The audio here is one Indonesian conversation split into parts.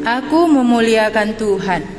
Aku memuliakan Tuhan.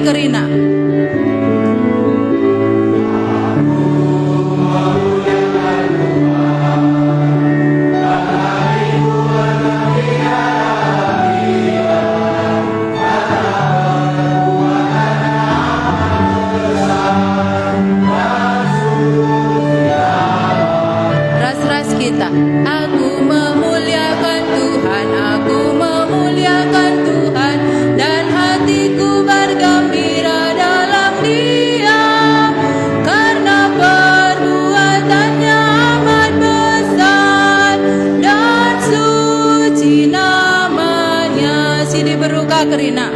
Kerina. Ras-ras kita. Aku memuliakan Tuhan, aku memuliakan Tuhan, dan hatiku bergembira dalam Dia, karena perbuatannya amat besar dan suci namanya. Sini beruka Kerina.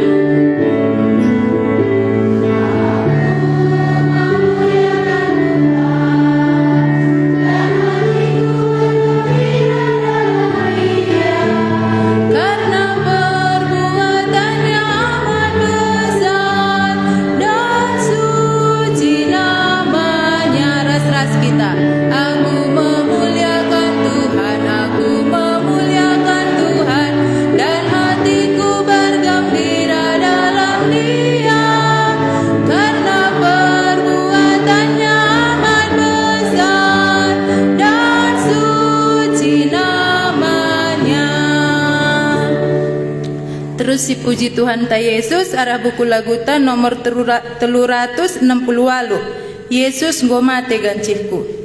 Terus si puji Tuhan ta Yesus arah buku lagutan nomor 360 walu. Yesus ngomate gancihku.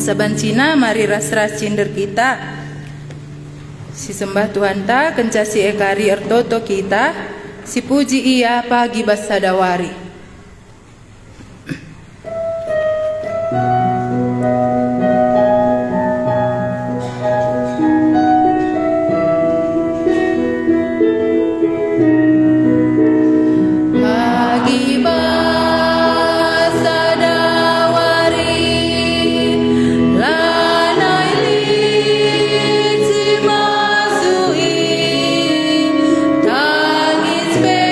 Saban Cina mari ras-ras cinder kita si sembah Tuhan ta kencasi ekari ertoto kita si puji ia pagi basadawari. Tangis bela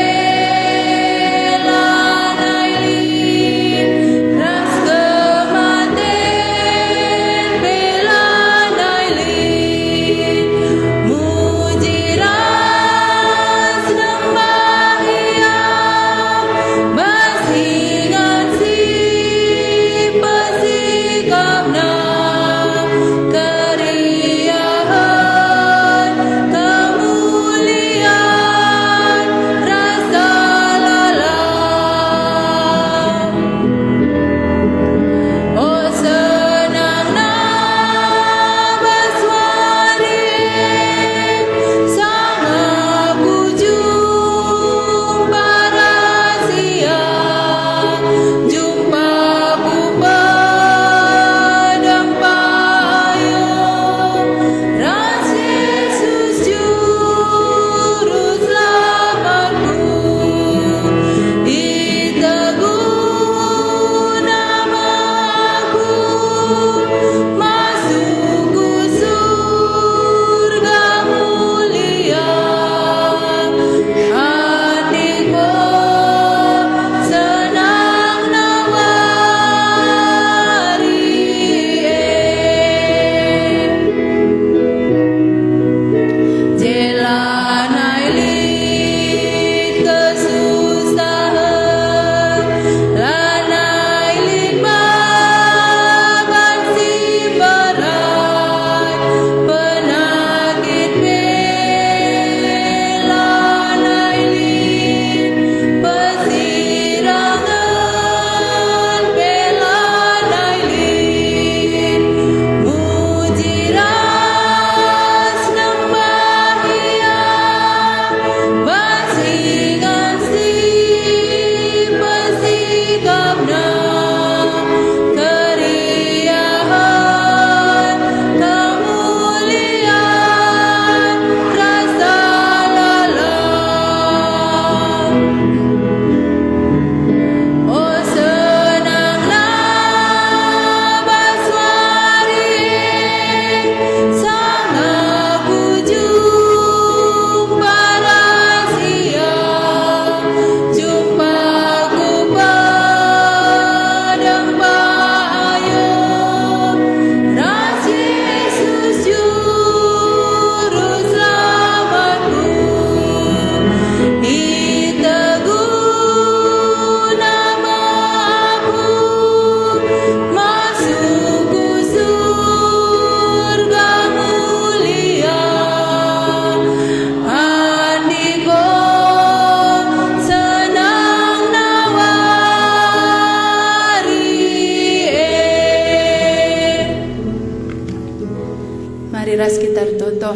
ras kitar toto.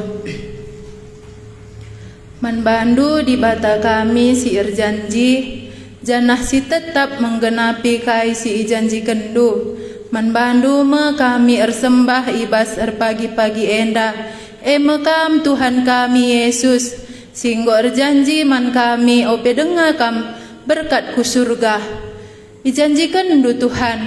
Man bandu di bata kami si janji, janah si tetap menggenapi kai si janji kendu. Man bandu me kami sembah ibas pagi-pagi enda, mekam Tuhan kami Yesus, singgo janji man kami ope denga kam berkat ku surga. Ijanjikan du Tuhan,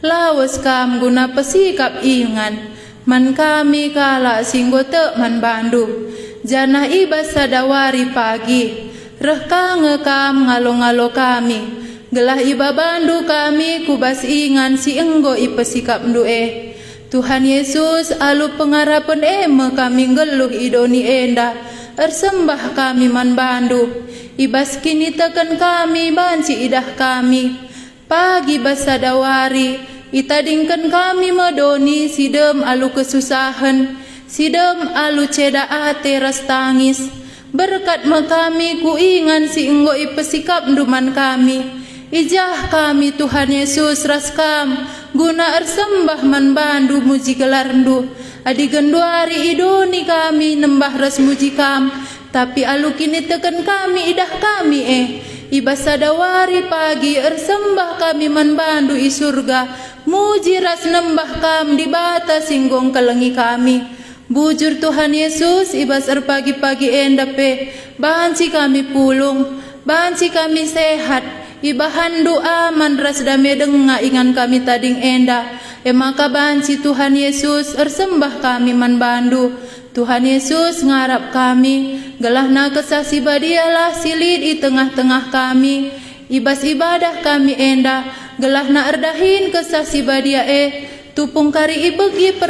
lawas kam guna pesikap ingan, man kami kala singgo te man bandu. Janah ibas sadawari pagi, reh ngekam ngalo-ngalo kami, gelah iba bandu kami kubas ingan si enggo ipesikap mdue. Tuhan Yesus alu pengarapan kami geluh idoni enda, sembah kami man bandu, ibas kini tekan kami banci idah kami, pagi bas sadawari, itadingkan kami medoni sidem alu kesusahan, sidem alu ceda ate ras tangis, berkat kami ku ingan si enggo ipesikap nduman kami, ijah kami Tuhan Yesus raskam, guna sembah man bandu muji gelarndu, adi genduari idoni kami nembah ras muji kam, tapi alu kini teken kami idah kami ibas sadawari pagi sembah kami man bandu i surga, muji ras nembah kam di bata singgong kelengi kami. Bujur Tuhan Yesus ibas pagi-pagi endape, banci kami pulung, banci kami sehat, ibahan doa man ras dame denga ingan kami tading enda, maka banci Tuhan Yesus sembah kami man bandu. Tuhan Yesus ngarap kami, gelah na kesasi badialah silid di tengah-tengah kami, ibas ibadah kami enda, gelah na erdahin kesasi badia tupung kari ibegi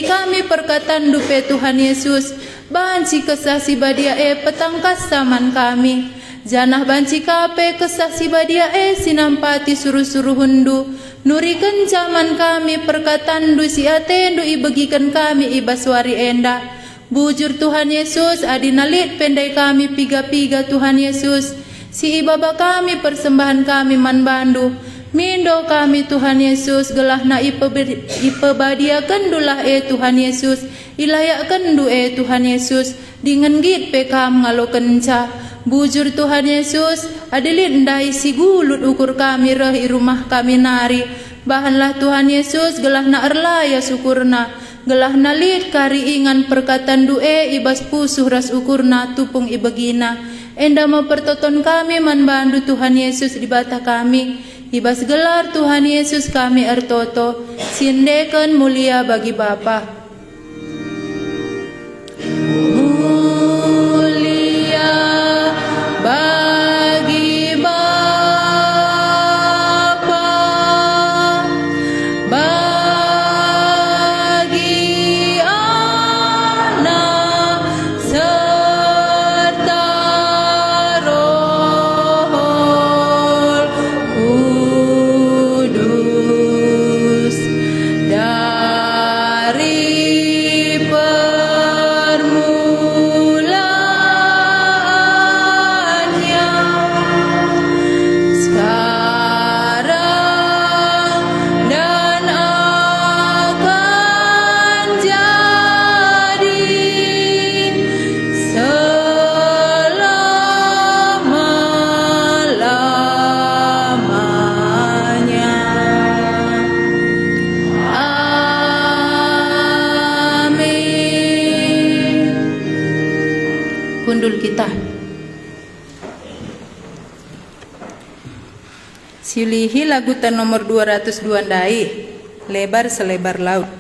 kami perkataan dupe Tuhan Yesus, banci kesasi badia petangkas saman kami, janah banci kape kesasi badia sinampati suruh-suruh hundu, nuri kencaman kami perkataan du si atendu ibegikan kami ibaswari enda. Bujur Tuhan Yesus adinalit pendai kami piga-piga Tuhan Yesus, si ibaba kami persembahan kami man bandu, mindo kami Tuhan Yesus, gelah na ipebadiakan dulah Tuhan Yesus, ilayakan du Tuhan Yesus, dengan git pekam ngalo kenca. Bujur Tuhan Yesus adilin dai si gulut ukur kami reh i rumah kami nari, bahanlah Tuhan Yesus gelah na erlaya syukurna, gelah na lid kari ingan perkataan due ibas pusuh ras ukurna tupung ibegina, enda mempertoton kami man bandu Tuhan Yesus di bata kami, ibas gelar Tuhan Yesus kami ertoto, sindekan mulia bagi Bapa. Mulia bagi Bapa, bagi Anak serta Roh Kudus, dari permulaannya sekarang dan akan jadi selama-lamanya. Amin. Kundul kita. Silihi lagu tan nomor 202 ndai, lebar selebar laut.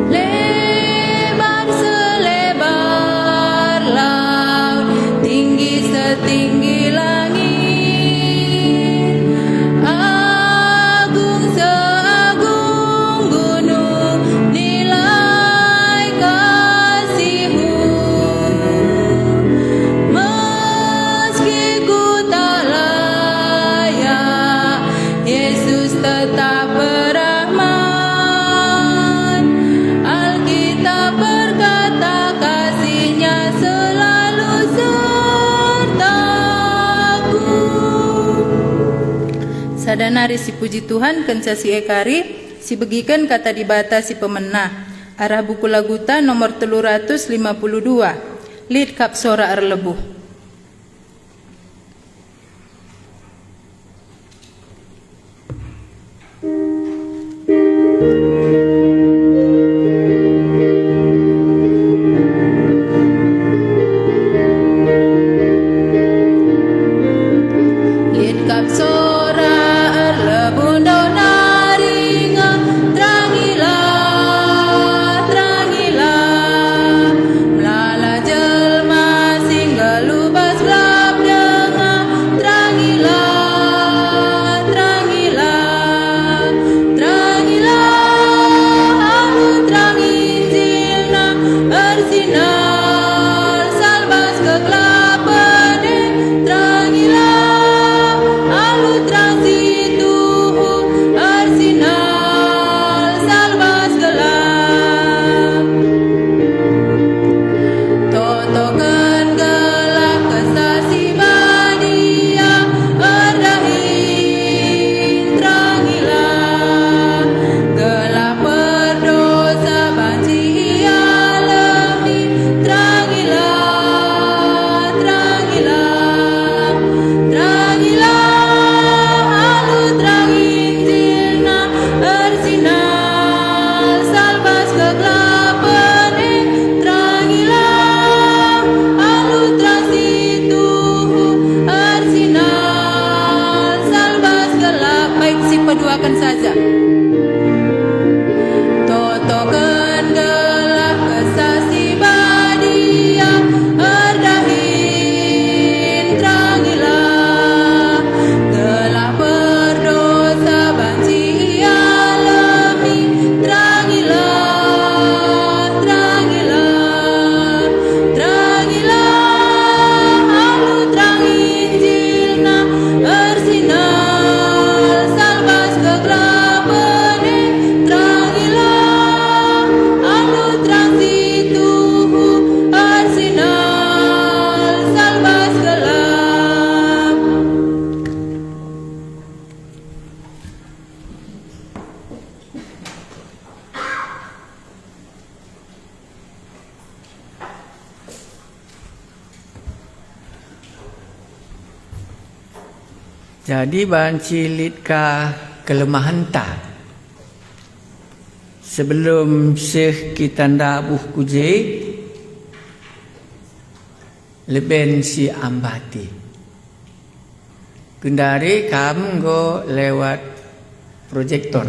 Lebar selebar laut, tinggi setinggi langit. Sadanari si puji Tuhan kenca si ekari, si begikan kata dibata si pemenah. Arah buku laguta nomor 352. Lid kap sora arlebuh. Jadi banci lit ka kelemahan ta. Sebelum Syekh kita ndak buh kuje leben si ambati. Kendari kam go lewat proyektor.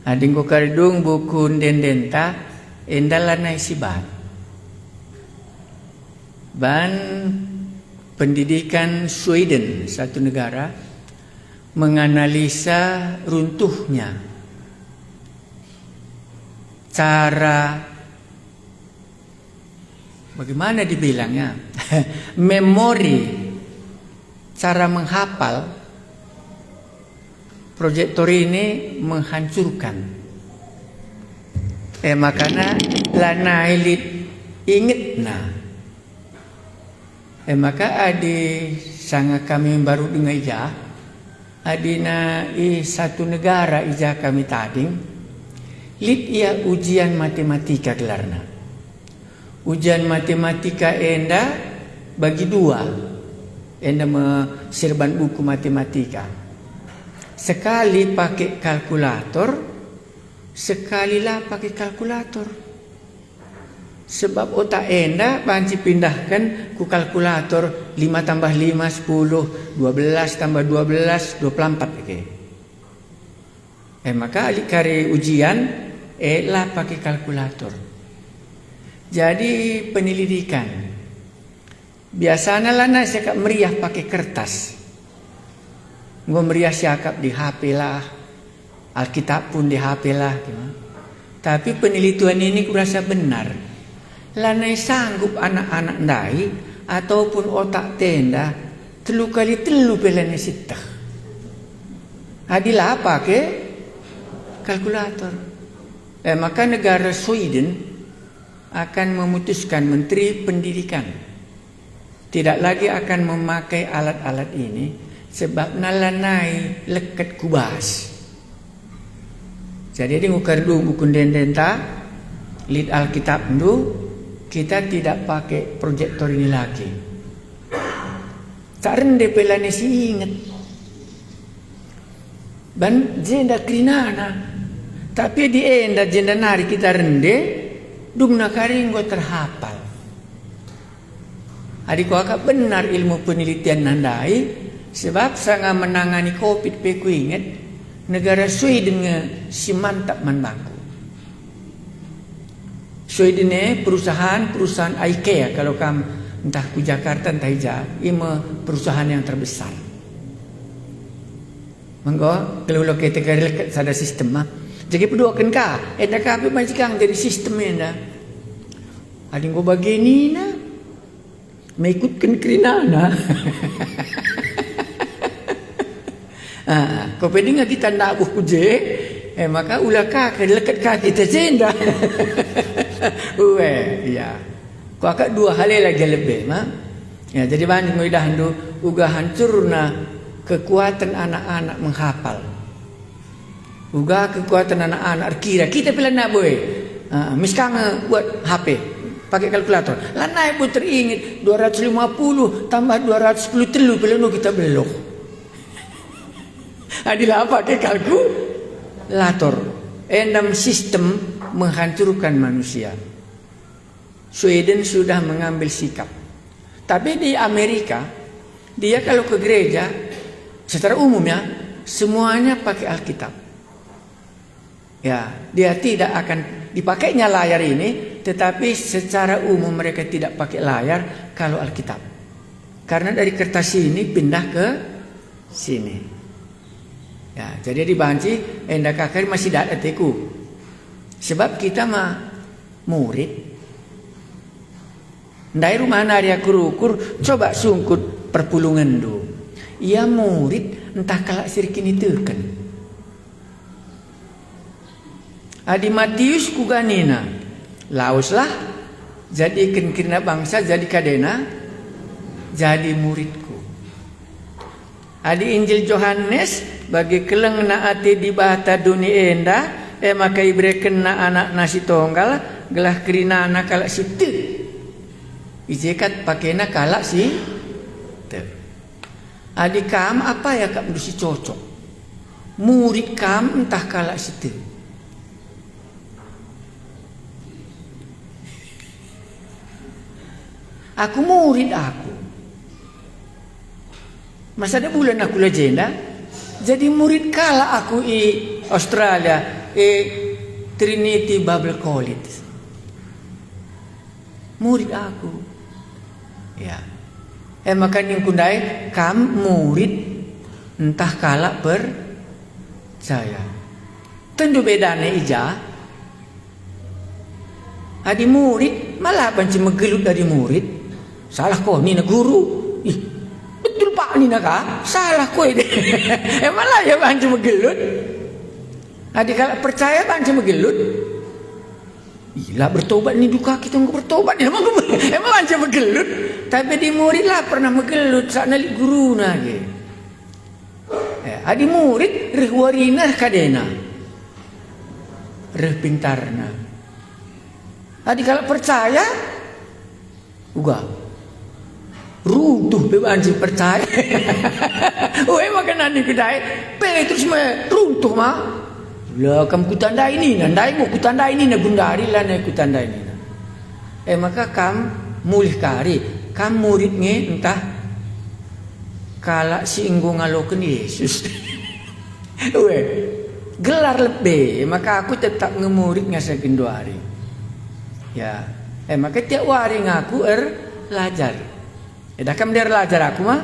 Ading go karidung buku dendenta endalanai sibat. Ban pendidikan Sweden, satu negara, menganalisa runtuhnya cara, bagaimana dibilangnya, memori, cara menghafal. Proyektor ini menghancurkan. Makanya lana elit inget nah. Maka adi sanga kami baru dengar ijah, adina satu negara ijah kami tading, lit ia ujian matematika gelarna. Ujian matematika enda bagi dua, enda serban buku matematika. Sekali pakai kalkulator, sekali lah pakai kalkulator. Sebab otak enda banci pindahkan ku kalkulator 5 tambah 5 10, 12 tambah 12 24 okay. Maka alik kari ujian lah pakai kalkulator. Jadi penyelidikan biasanya lah nak siakap meriah pakai kertas. Ngom meriah siakap di HP lah, Alkitab pun di HP lah. Tapi penelitian ini kurasa benar. Lanai sanggup anak-anak ndai ataupun otak tenda telu kali telu pelane sitah. Adilah pakai kalkulator. Maka negara Sweden akan memutuskan Menteri Pendidikan tidak lagi akan memakai alat-alat ini sebab nalanai leket kubas. Jadi ngukar dulu buku dendenta lid Alkitab dulu, kita tidak pakai proyektor ini lagi. Tak rende pelane si ingat. Ban jenda krinana. Tapi di enda jenda nari kita rende, dumna karinggo terhafal. Adikku agak benar ilmu penelitian nandai, sebab saya menangani COVID peku ingat, negara Sweden si mantap manbangku. Sweden perusahaan IKEA kalau kamu entah ku Jakarta entah ini perusahaan yang terbesar. Mengko kalau kita kira ada sistem mah. Jadi peduakan ka, enda ka api majikang dari sistem enda. Ading ko bagini na, may ikutkan krinana. Kau pwede nga kita nabuh kuje, maka ulah ka, lekat ka kita jenda. Ya. Kau akak dua hal lagi lebih, mah. Ya, jadi banyak nguidahan do, uga hancurna kekuatan anak-anak menghafal. Uga kekuatan anak-anak kira kita pilih nak boy. Misalkan buat HP pakai kalkulator. Lanai pun teringat 250 tambah 210 telu pilih kita belok. Adilah pakai kalkulator. Endam sistem menghancurkan manusia. Sweden sudah mengambil sikap. Tapi di Amerika dia kalau ke gereja secara umumnya semuanya pakai Alkitab. Ya, dia tidak akan dipakainya layar ini, tetapi secara umum mereka tidak pakai layar kalau Alkitab. Karena dari kertas ini pindah ke sini. Ya, jadi di banci endak kakak masih ada teku. Sebab kita mah murid. Dari rumah naria kurukur coba sungkut perpulungan do. Ia murid entah kalak sirkin itu kan. Adi Matius kuganina, lauslah jadikan kena bangsa jadi kadena, jadi muridku. Adi Injil Yohanes bagi keleng naati di bahata dunia enda, maka ibre kena anak nasi tonggal, gelah kerina anak kalak situ. Ijekat pakainya kalak si. Adi kam apa ya kak berusi cocok, murid kam entah kalak situ. Aku murid aku. Masa ada bulan aku legenda. Jadi murid kala aku Australia Trinity Bible College. Murid aku. Ya. Makanya kundai kam murid entah kala percaya. Tentu bedanya ija. Adi murid malah panci megelut dari murid. Salah kau ni nak guru. Betul pak ni nak kah? Salah kau ini. Malah ya banci megelut. Adik kalau percaya banci megelut. Ilah bertobat ni duka kita nggak bertobat. Emang banci megelut. Tapi di murid lah pernah megelut saat nalik guru nage. Adik murid rehwarina kadena. Reh pintarna. Adik kalau percaya, uga. Runtuh bebanci percaya. Makanan ni kedai. Terus runtuh mah. Lah kamu kutandai ni, nandai mu kutandai ni na gundari lah na kutandai ni. Maka kamu mulih kari, kamu muridnya entah kalak si enggo ngaloken Yesus. Gelar lebih, maka aku tetap ngemurid ngasa genduari. Ya, maka tiap hari ngaku lajar. Dah kam dia belajar aku mah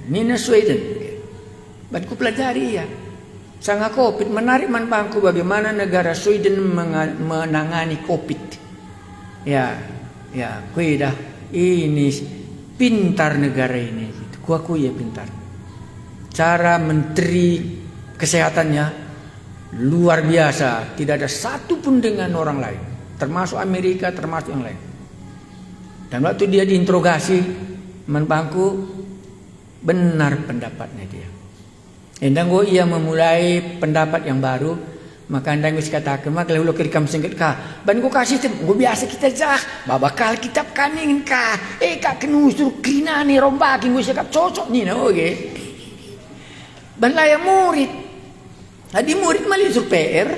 Nina Sweden. Batku pelajari ya. Sangat COVID menarik manfaatku bagaimana negara Sweden menangani COVID. Ya, kui dah ini pintar negara ini. Ku ya pintar. Cara menteri kesehatannya luar biasa. Tidak ada satu pun dengan orang lain. Termasuk Amerika, termasuk yang lain. Dan waktu dia diinterogasi, menbangku Benar pendapatnya dia. Endang ia memulai pendapat yang baru, maka andang wis katakan mak lalu kerikam sengket ka. Ban ko kasih tem, go biasa kita jah, babakal kitab kanin ka. Kak kenusur krina ni rombaki go sekap cocok ni na oke. Ban laya murid. Adi murid mali sur PR.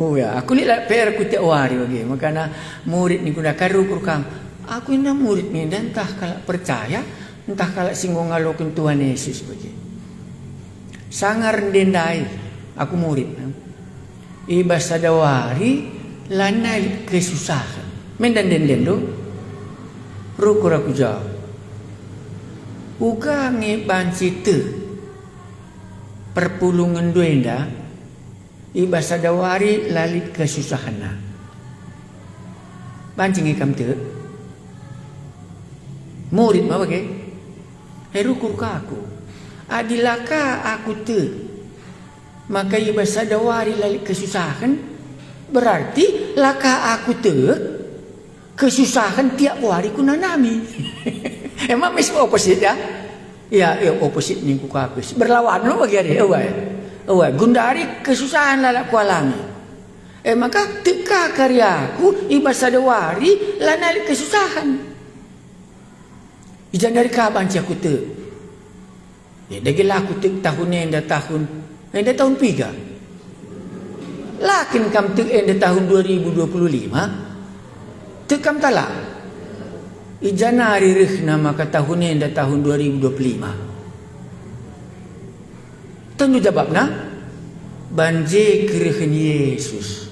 Oh ya, aku lihat PR ku tiap hari oke. Makana murid ni guna karukur kam. Aku indah murid ni dan entah kalau percaya, entah kalau singgung ngalokin Tuhan Yesus oke. Sangar dendai, aku murid. Iba sadawari lanai kesusahan. Mendan denden do. Rukur aku jawab. Uga ngebanci te. Perpulungan duenda. Iba sadawari lalit kesusahan. Bancing ikam te. Murid mah bagi. Rukur ka aku. Adilaka aku te. Maka iba sadawari lalit kesusahan. Berarti laka aku te. Kesusahan tiap hari ku nanami. Emang mis opposite ya? Ya opposite ni ku kapis. Berlawan lo bagi ada. Gundari kesusahan lalak ku alami. Maka teka karyaku iba sadawari lalit kesusahan. Ijan dari kapan aku te? Dagil aku tahun enda tahun 3. Lakin kam enda tahun 2025. Tekam talak. Janari rihna maka tahun enda tahun 2025. Tentu jawabna banjir kerihin Yesus.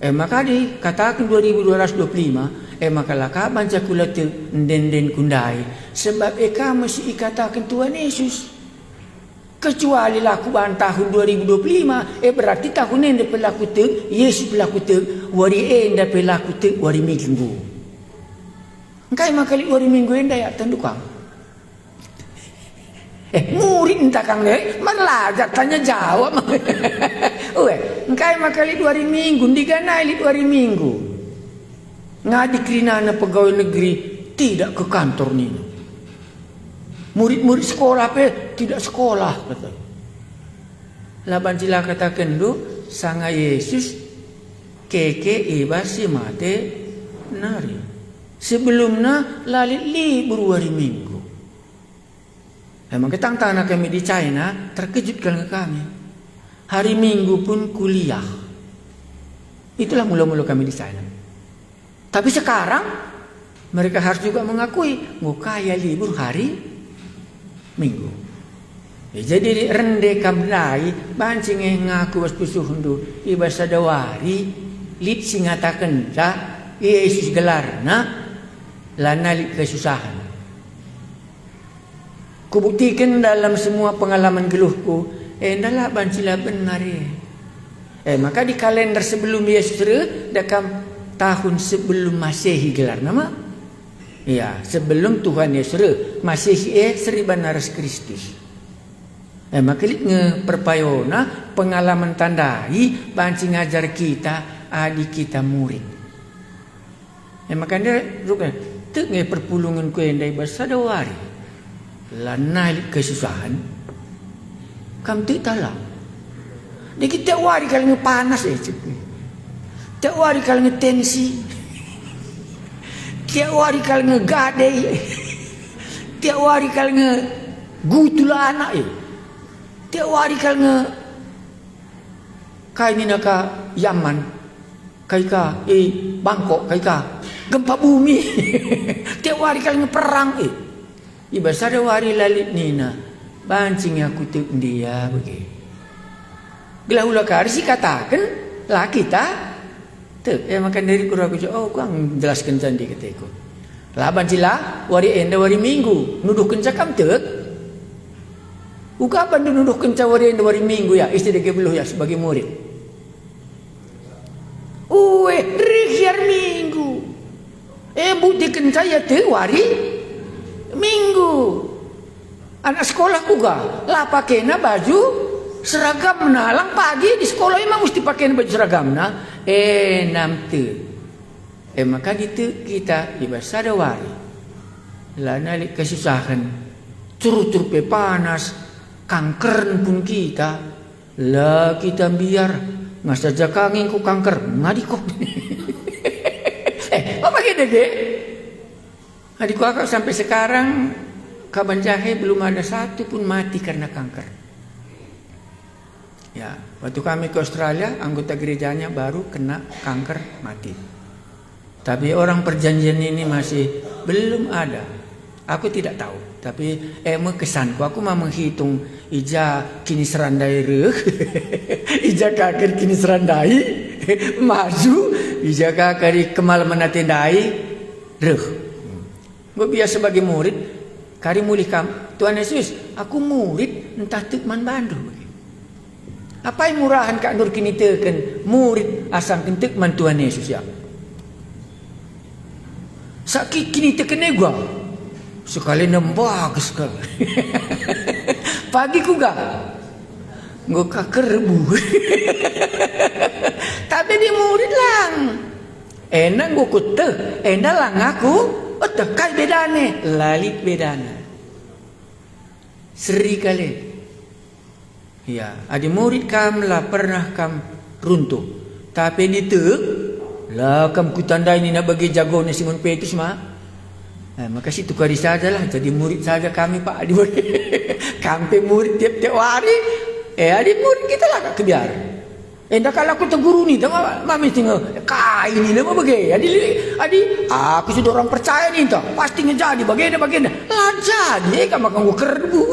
Maka dikatakan 2225. Maka laka banca kulatu den kundai. Sebab eka mesti ikatakan Tuhan Yesus. Kecuali laku ban tahun 2025. Berarti tahun ini pelaku tu Yesus pelaku tu. Wari enda pelaku tu wari minggu. Engkai makali wari minggu enda ya tendukang. Murid entah kang ne. Marlaga tanya jawab. Engkai makali wari minggu. Diganai wari minggu. Ngadi kerinana pegawai negeri tidak ke kantor ni. Murid-murid sekolah tidak sekolah kata. Laban sila katakan du sanga Yesus keke iba si mate nari. Sebelumnya lalit libur hari Minggu. Memang ketang-tang kami di China terkejut dengan kami. Hari Minggu pun kuliah. Itulah mula-mula kami di China. Tapi sekarang mereka harus juga mengakui ngukaya libur hari Minggu. Jadi rende kamdai bancing ngaku waspusuh hundu iba sadawari lit singataken ta Yesus gelarna lanali kesusahan. Kubuktikan dalam semua pengalaman geluhku ndalah bancila benar maka di kalender sebelum Yesus dakam tahun sebelum Masehi gelar nama. Ya, sebelum Tuhan Yesus Masehi Seriban Naras Kristus. Maka nge perpayona pengalaman tandai banci ngajar kita adik kita murid. Maka dia rukan tek nge perpulungan ku endai bersadawari. Lanai kesusahan. Kam tek talang. Dia kita wari kalau panas cepi. Tiap hari kalau ngetensi, tiap hari kalau ngegadai, tiap hari kalau ngegutula anak tiap hari kalau kai ni naka Yaman, kai ka Bangkok, kai ka gempa bumi, tiap hari kalau ngeperang iba sadawari lalit nina, bancing aku tuk dia begitu. Gelahula kari si katakan lah kita. Maka dari kurang aku kang jelaskan candi kataku. Laban sila wari enda wari Minggu nuduh kencakam tek. Uga apa nuduh kencak wari enda wari Minggu ya istri deke beluh ya sebagai murid. Rikyar Minggu. Bukti kencak ya tek wari Minggu. Anak sekolah uga lah pakena baju seragam nalang pagi di sekolah emang mesti pakai baju seragam nah. Nam tu. Maka gitu kita iba sadawari Lah nalik kesusahan, curut-curut panas, kanker pun kita. Lah kita biar nggak saja kangin ku kanker, ngadiko. Apa gitu deh? Adikku akak sampai sekarang Kaban Jahe belum ada satu pun mati karena kanker. Ya, waktu kami ke Australia, anggota gerejanya baru kena kanker mati. Tapi orang perjanjian ini masih belum ada. Aku tidak tahu. Tapi kesanku aku mau menghitung ija kini serandai reh, ija kakir kini serandai, maju, ija kakir kemal menatendai reh. Gue biasa sebagai murid, kari mulih kam, Tuhan Yesus, aku murid entah tukman bandu. Apa yang murahan kak nur kini teken murid asam kentukman Tuhan Yesus ya. Sakit kini teken gua. Sekali nembak sekali. Pagi ku gak gue kakerbu. Tapi di murid lang. Enak gue kute. Enak lang aku. Kai bedane. Lalik bedana. Seri kali. Ya, adi murid kam lah pernah kam runtuh. Tapi di tek lah kam ku tandai ni nak bagi jagonya Simon Petrus mah. Makasih tukari saja lah, jadi murid saja kami Pak Adi. Kampe murid tiap-tiap hari. Adik murid kita lah kak kebiar. Endak kalau aku teguru ni, mami tinggal kai ini lama bagai. Adi, aku sudah orang percaya ni toh, pasti ngejadi bagian. Lah jadi, kamu makan gua kerbu.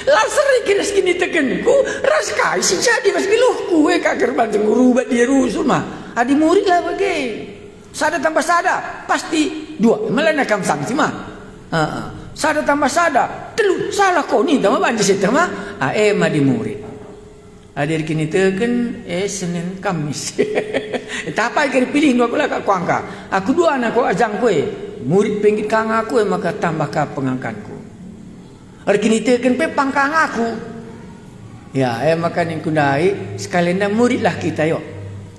Lah sering kira segini tekenku, ras kai si jadi mas kiluhku, kak kerban teguru bat dia rusuh mah. Adi murid lah bagai. Sada tambah sada pasti dua. Melana kam sanksi mah. Sada tambah sada telu salah kau ni tambah banjir setah mah. Mah di murid. Adir kini teken Senin Kamis. Tapi kira pilih dua kula kak kuangka. Aku dua anak kau ajang kue. Murid penggit kang aku maka tambah ka pengangkanku. Adir kini teken pe pangkang aku. Ya maka ning kundai sekalian murid lah kita yo.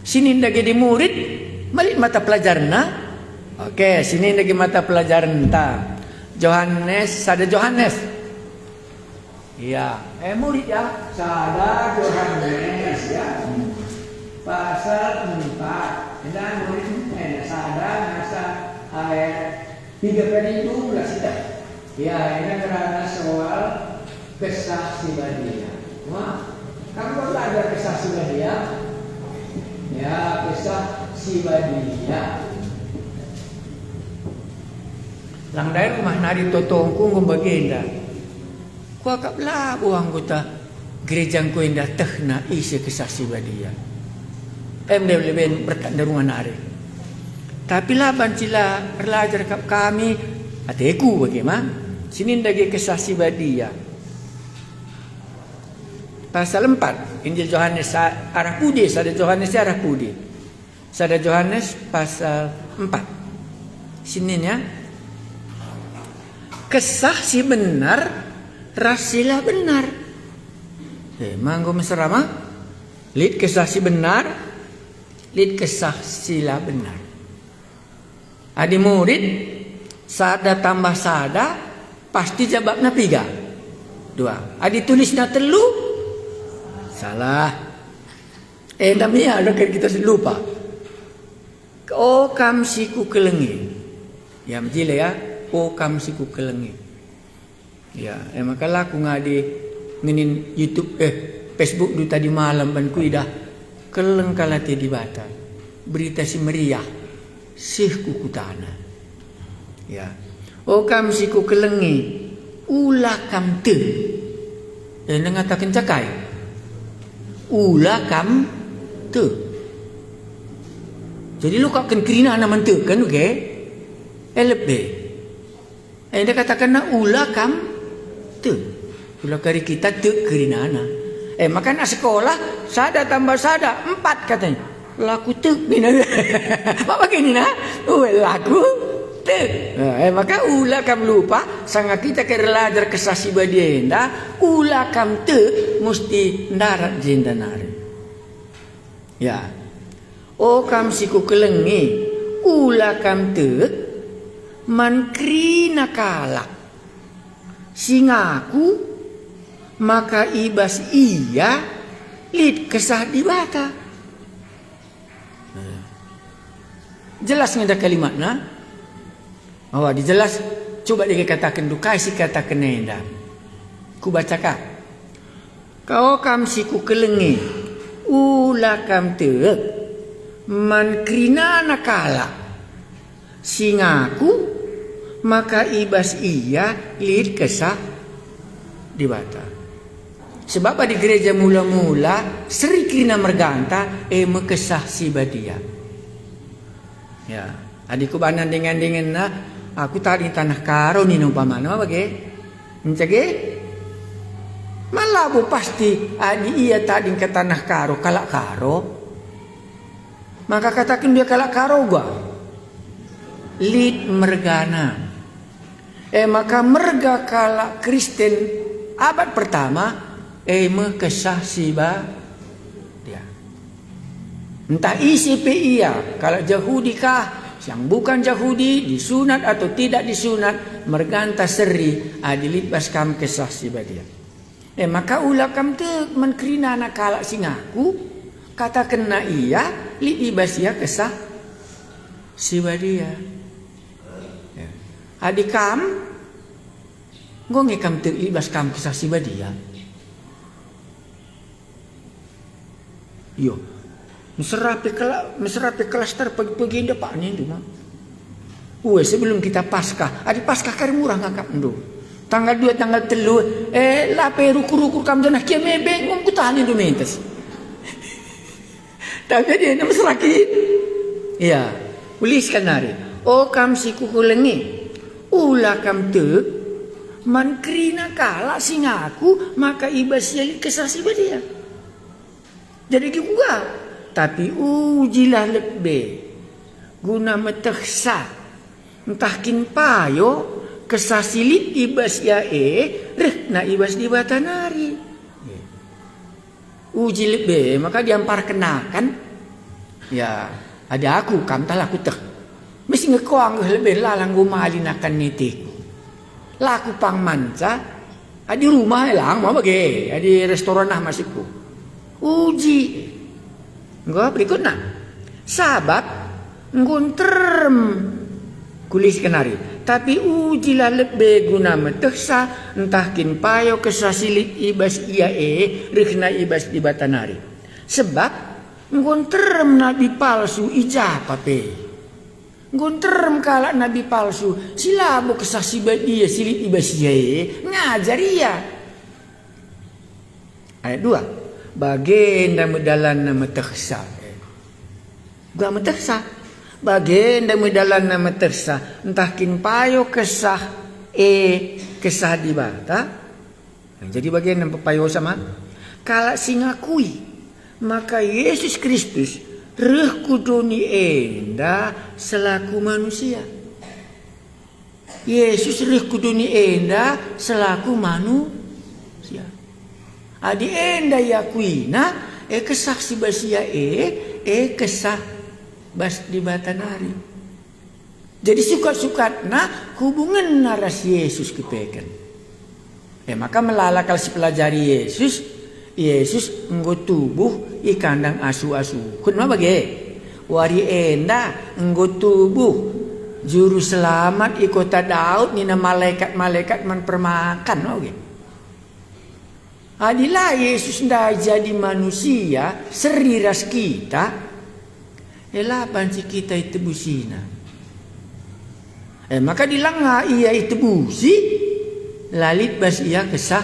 Sini ndak jadi murid. Balik mata pelajaran na. Oke, sini lagi mata pelajaran ta. Yohanes, sada Yohanes. Iya, murid ya. Sada Yohanes ya. Pasal 4. Dan murid sada nasa ayat 3 itu kita. Ya, ini karena soal kesaksian dia. Wah, kamu belajar kesaksian dia. Ya, kesaksian. Lang dahil kumahnari totongku ngumbagenda. Ku akap labo anggota gerejang ku indah tehna isi kesaksian dia. Lebih berkat darungan hari. Tapi laban sila belajar kami ateku bagaimana? Sini lagi kesaksian dia. Pasal 4 Injil Yohanes arah pudi, sada Yohanes arah pudi. Sada Yohanes pasal 4. Sininya kesah si benar, rasilah benar. Manggo mesrama. Lid kesah si benar, lid kesah sila benar. Adi murid sada tambah sada pasti jawabna 3. 2. Adi tulisna telu salah. Namanya ada kita lupa. Kam siku kelengi. Ya mjile ya. Kam siku kelengi. Ya, maka laku ngadi nginin YouTube Facebook du tadi malam ban kuidah keleng kalate di bata. Berita si meriah. Sih kukutana. Ya. Kam siku kelengi. Ulah kam te. Ngatakan cakai. Ulah kam te. Jadi lu kau kerina nama te kan oke? LB. Dia katakan na ulah kam te. Ulah kari kita te kerina na. Maka nak sekolah sada tambah sada 4 katanya. Laku te ni na. Apa begini na? Laku te. Maka ulah kam lupa sanga kita kerelajar kesasi badienda. Ulah kam te mesti ndarat jenda nari. Ya. Kam siku kelengi. Ulah kam te mankrina kalak singaku maka ibas ia lid kesah di bata. Jelas ngada kalimatna? Oh, dijelas. Coba dia katakan dukai si katakan nenda. Ku baca kah? Kau kam si ku kelengi ula kam teuk man krina nakala singaku maka ibas iya lid kesah di bata. Sebab di gereja mula-mula seri krina merganta mekesah si badia. Ya, adikku banan dengan nah aku tadi tanah karo ni umpamana bage. Mencage malah bu pasti adi iya tadi ke tanah karo kalak karo. Maka katakan dia kalak karo gua. Lid mergana. Maka merga kalak Kristen abad pertama mekesah siba dia. Entah isi pe iya kalau Yahudi kah yang bukan Yahudi disunat atau tidak disunat merganta seri adilit baskam kesah siba dia. Maka ulakam te menkrina nakala singaku kata kena iya li ibasia kesah siba dia. Adikam ngongekam te ibas kam kesah siba dia. Yo, meserapi klaster pagi-pagi depan ini tu mah. Sebelum kita Paskah, adi Paskah kari murah ngakap ndo. Tanggal 2, tanggal 3, lape ruku-ruku kam janah kia mebe ngom kutani do mentes. Tapi dia nama serakit. Iya, uliskan hari. O kam si kukulengi, ula kam te man krina kala singaku maka ibas yali kesasi badia. Jadi juga, tapi ujilah lebih guna meteksa entah kin payo kesasilit ibas ya na ibas di batanari. Uji lebih maka diampar kenakan ya ada aku kamtal aku tek mesti ngekuang lebih lalang gumalin akan nitik laku pang manca adi rumah lang mau bagi adi restoran masihku uji enggak berikutnya sahabat ngunterem kulis kenari tapi ujilah lebih guna meteksa entah kin payo kesasilit ibas ia rikna ibas di batanari sebab ngunterem nabi palsu ijapa pe ngunterem kalak nabi palsu silabu kesasi dia silit ibas ia ngajar ia. Ayat 2 bagenda medalan nama teksa gua meteksa bagenda medalan nama teksa entah kin payo kesah kesah di bata jadi bagian yang payo sama kalak singakui maka Yesus Kristus reh kudoni enda selaku manusia. Yesus reh kudoni enda selaku manusia. Adi enda yakuina kesaksi basia kesah bas di batanari. Jadi sukat-sukatna hubungan naras Yesus kepekan. Maka melalakal si pelajari Yesus nggo tubuh ikandang asu-asu. Kun ma bage? Wari enda nggo tubuh juru selamat i kota Daud nina malaikat-malaikat man permakan oke. Adilah Yesus ndak jadi manusia seriras kita. Elapan si kita itu busina. Maka dilanga ia itu busi lalit bas ia kesah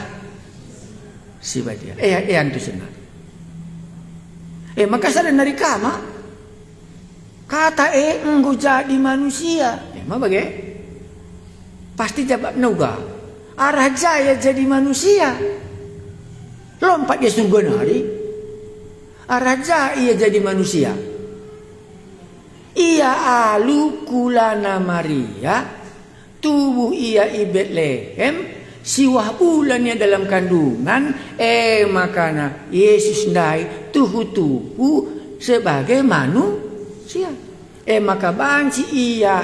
si badia. Antu senang. Maka sadar dari kama kata enggo jadi manusia. Ma bagai pasti jawab nuga. Arah jaya jadi manusia. Lompat dia surga nari. Arah jaya jadi manusia. Ia alu kulana Maria tubuh ia i Betlehem siwah bulannya dalam kandungan makana Yesus ndai tuhu sebagai manusia maka banci ia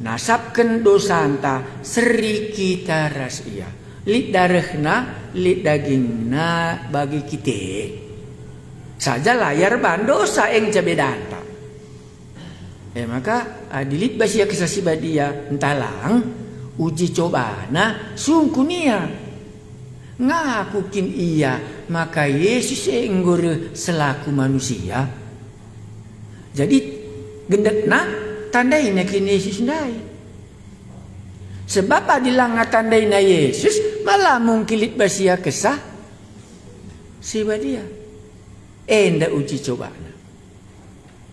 nasabkan dosanta seri kita ras ia. Lit darahna, lit dagingna bagi kita. Saja layar ban dosa yang cabedanta. Maka adilit basia kesasiba dia entalang uji cobana sungkunia ngakukin ia maka Yesus enggor selaku manusia. Jadi gendekna tandaina kini Yesus ndai. Sebab adilang tandaina Yesus malah mungkilit basia kesah siba dia. Enda uji cobana.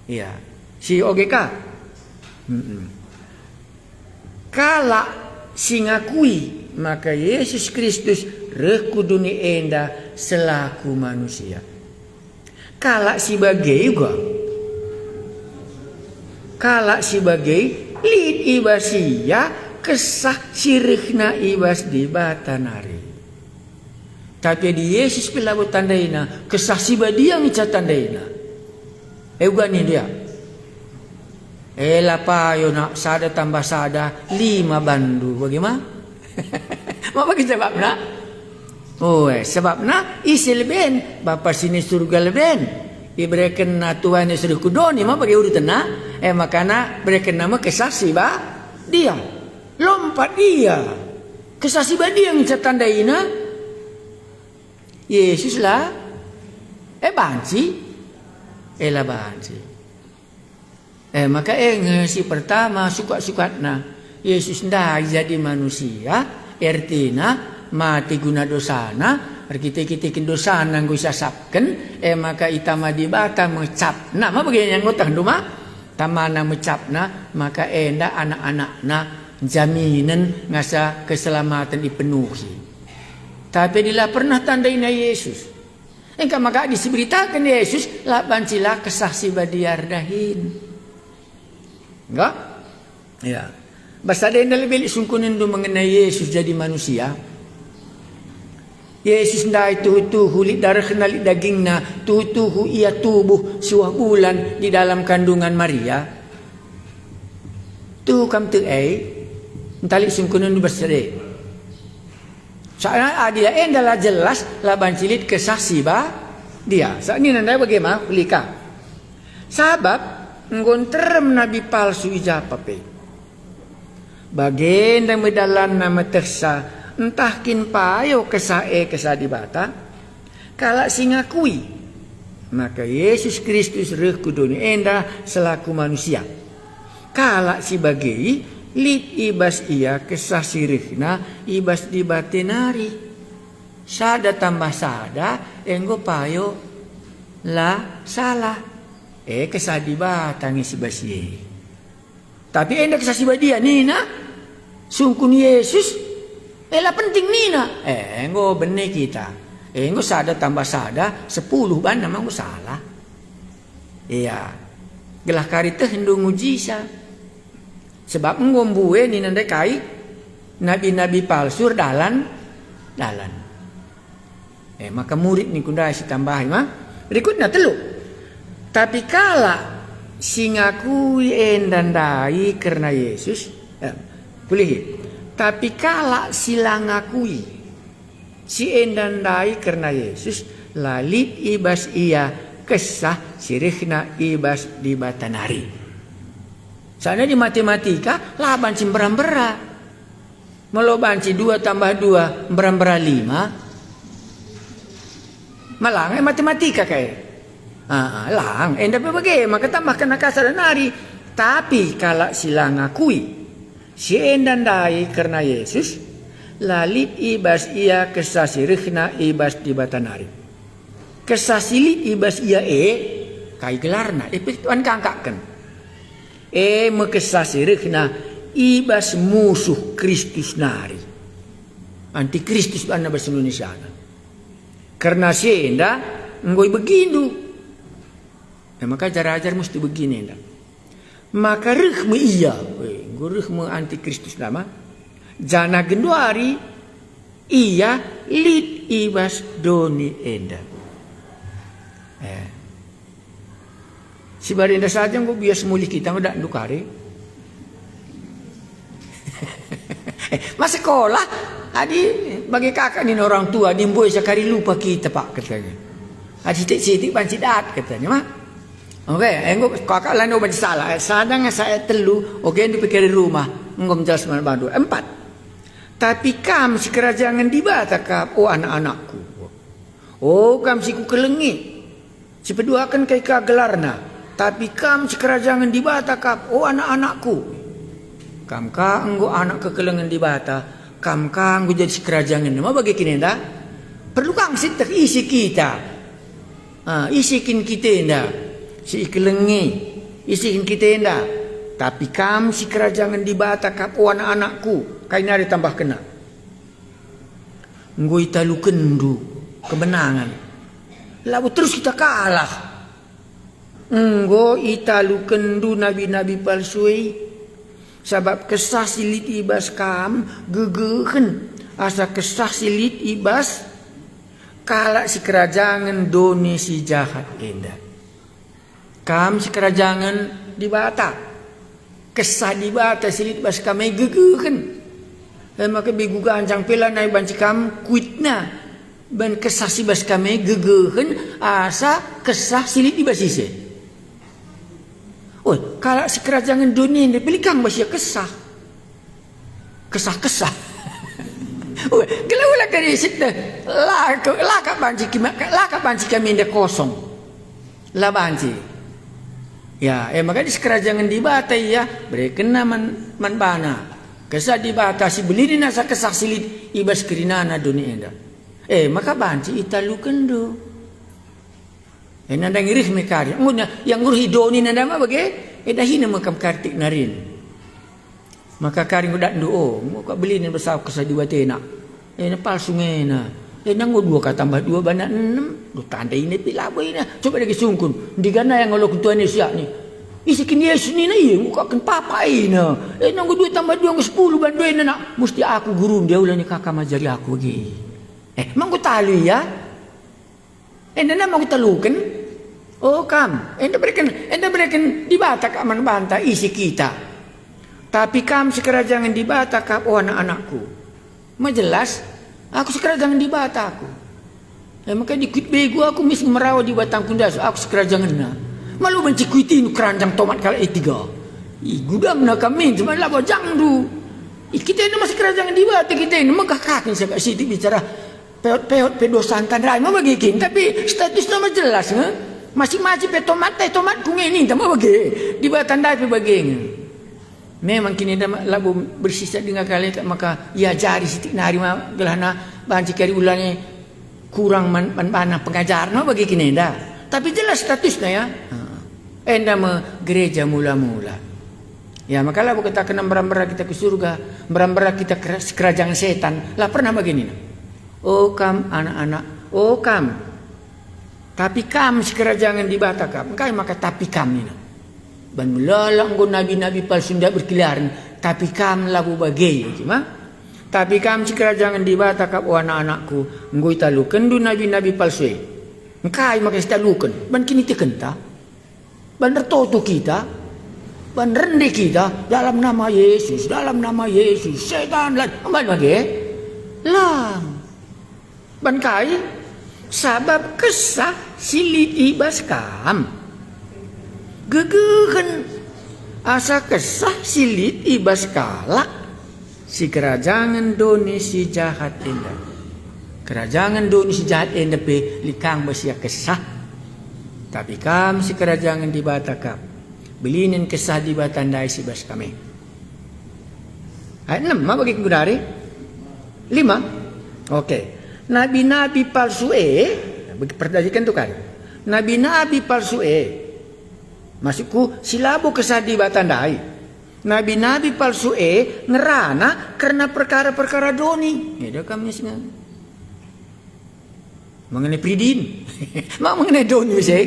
Ya, si OGK. Kala si ngakui maka Yesus Kristus reh kuduni enda selaku manusia. Kala si bagai juga. Kala si bagai lid ibasia kesah sirihna ibas di batanari. Tapi di Yesus pelabu tandaina kesah si badia ngica tandaina. Gani dia. Lapayo nak sada tambah sada 5 bandu. Bagaimana? Mau bagi sebabna? Sebabna isi leben bapa sini surga leben. Iberikan na Tuhan yang suruh kudoni. Mau bagi urutan na? Makana berikan nama kesah si ba dia. Lompat dia. Kesah si ba dia ngica tandaina. Yesus lah, banci, lah banci. Maka si pertama suka-sukatna Yesus ndak jadi manusia, artinya mati guna dosana, kita dosana nggo sasapken, maka itama di bata mecap. Nah, ma begini yang ngotah duma, tamana mecapna, maka enda anak-anakna jaminan ngasa keselamatan dipenuhi. Tapi dia pernah tandaina Yesus. Engkau maka diberitakan Yesus lah bancilah kesah si badiar dahin. Enggak? Ya. Basta dia lebih sungkunin do mengenai Yesus jadi manusia. Yesus ndai tuhu lit darah kenali dagingna, tuhu ia tubuh suah bulan di dalam kandungan Maria. Tu kam tu entali sungkunin do basade. Soalnya dia adalah jelas laban cilit kesah siba dia. Saat ini nandai bagaimana? Lika. Sabab ngontrem nabi palsu ijapape. Bagian dan medalan nama tersa entah kin payo kesah di bata. Kalau singakui maka Yesus Kristus reh kuduni enda selaku manusia. Kalau si bagi lid ibas ia kesah sirihna ibas di batinari. Sada tambah sada enggo payo la salah. Kesah di batangi si basye. Tapi enda kesah si badia nina sungkun Yesus lah penting nina. Enggo benih kita. Enggo sada tambah sada 10 ban nama enggo salah. Iya. Gelah karita hendu mujisa. Sebab ngombuwe ni nandai kai nabi-nabi palsu dalan. Maka murid ni kundai si tambahi mah. Berikutnya telu. Tapi kala si ngakui endandai karena Yesus. Boleh. Tapi kala sila ngakui si endandai karena Yesus lalit ibas ia kesah sirihna ibas di batanari. Soalnya di matematika lah banci berambera. Mau banci 2 tambah 2 berambera 5. Malang matematika kayak. Lang. Tapi bagaimana? Maka tambahkan akasa dan nari. Tapi kalau sila ngakui si endan dai karena Yesus lalit ibas ia kesasirihna ibas di batanari. Kesasilit ibas ia kai gelarna. Tuan kangkakan. Mekesasirihna ibas musuh Kristus nari. Antikristus anda bahasa Indonesia. Karena sienda ngoi begindu. Maka ajar-ajar mesti begini enda. Maka rihmu iya. Rihmu antikristus nama. Jana genduari iya lid ibas doni enda. Si barinda saja gue biasa mulih kita nggak dukare. Mas sekolah, adi bagi kakak ni orang tua, dimboy sekali lupa kita pak katanya. Adi sitik banci dat katanya mak. Oke, engko kakak lain banci salah. Sadang saya telu, oke dipikir di rumah. Engko menjelas mana bandu. 4. Tapi kam si kerajaan di bata kap, oh anak-anakku. Oh kam si ku kelengi. Si pedua akan kai gelarna. Tapi kam si kerajaan di bata kap, oh anak-anakku. Kam ka enggo anak kekelengan di bata, kam ka enggo jadi kerajaan nama bagi kini dah. Perlu kang sitek isi kita. Isikin kita dah. Si kelengi, isikin kita dah. Tapi kam si kerajaan di bata kap o anak-anakku, kain ada tambah kena. Enggo italu kendu kemenangan. Lalu terus kita kalah. Enggo italu kendu nabi-nabi palsui. Sebab kesah silit ibas kam gegehen asa kesah silit ibas kalak si kerajaan doni si jahat endah. Kam si kerajaan di bata kesah di bata silit ibas kami gegehen. Maka bigu gancang pela naik banci kam kuitna ban kesah si bas kami gegehen asa kesah silit ibas isi. Oh, kalau si kerajaan dunia ini pilih kang masih kesah. Kesah. Oh, kalau ulah kali situ, laka banci kami indah kosong. Lah banci. Ya, maka di kerajaan di bata ya, berkena man bana. Kesah di bata si beli nasa kesah silit ibas kirinana dunia indah. Maka banci italu kendo. Nandang irih mekari. Yang ngurus hidoni nandang apa bagi? Dah hina makam kartik narin. Maka kari ngudat doa. Muka beli ni besar kesah di batena. Nepal sungai na. Nanggu 2 kata tambah 2 banyak 6. Lu tanda ini pilih apa ini? Coba lagi sungkun. Digana yang ngolok tuan ni siap ni. Isikin Yesus ni na iya. Muka akan papa ina. Nanggu 2 tambah 2 ke 10 bantuin na. Mesti aku guru dia ulah ni kakak majari aku lagi. Mangku tali ya. Nana mau talukan. Oh kam, enda berikan di bata kaman banta isi kita. Tapi kam sekerajaan di bata kap oh anak-anakku. Majelas, aku sekerajaan di bata aku. Maka di kuit bego aku mis merawat di batang kundas aku sekerajaan na. Malu benci kuitin keranjang tomat kala E3. Gudam na kami cuma labo jangdu. Kita ini masih kerajaan di bata kita ini maka kakin saya siti bicara peot pedosan tandrai mau bagikin tapi status nama jelas masing-masing tomat kung ini tambah bagi di bawah tanda bagi memang kini dah labu bersisa dengan kali maka ya jari sitik nari mah gelana banci kari ulangnya kurang mana pengajar no bagi kini dah tapi jelas statusnya ya enda me gereja mula-mula ya maka labu kita kena merambara kita ke surga merambara kita ke kerajaan setan lah pernah begini oh kam anak-anak oh kam tapi kam sekerajaan di bata kam kai maka tapi kam ini ban melalang go nabi-nabi palsu ndak berkeliaran tapi kam lagu bagai cuma tapi kam sekerajaan di bata kam oh anak-anakku ngoi talu kendu nabi-nabi palsu kai maka stalukan ban kini tekenta ban tertoto kita ban rende kita dalam nama Yesus setan lan ban bagai lang ban kai sabab kesah silit ibas kam gegehen asa kesah silit ibas kalak si kerajaan doni si jahat indah kerajaan doni si jahat indah pe likang basia kesah tapi kam si kerajaan di bata kam belinin kesah di batandai si bas kami ayat 6 bagi kudari 5 oke. Nabi-nabi palsu perdajikan tu kan. Nabi-nabi palsu maksudku silabu kesadi batandai. Nabi-nabi palsu ngerana karena perkara-perkara doni. Ya kami singa. Mengenai pridin. Mengenai doni sih.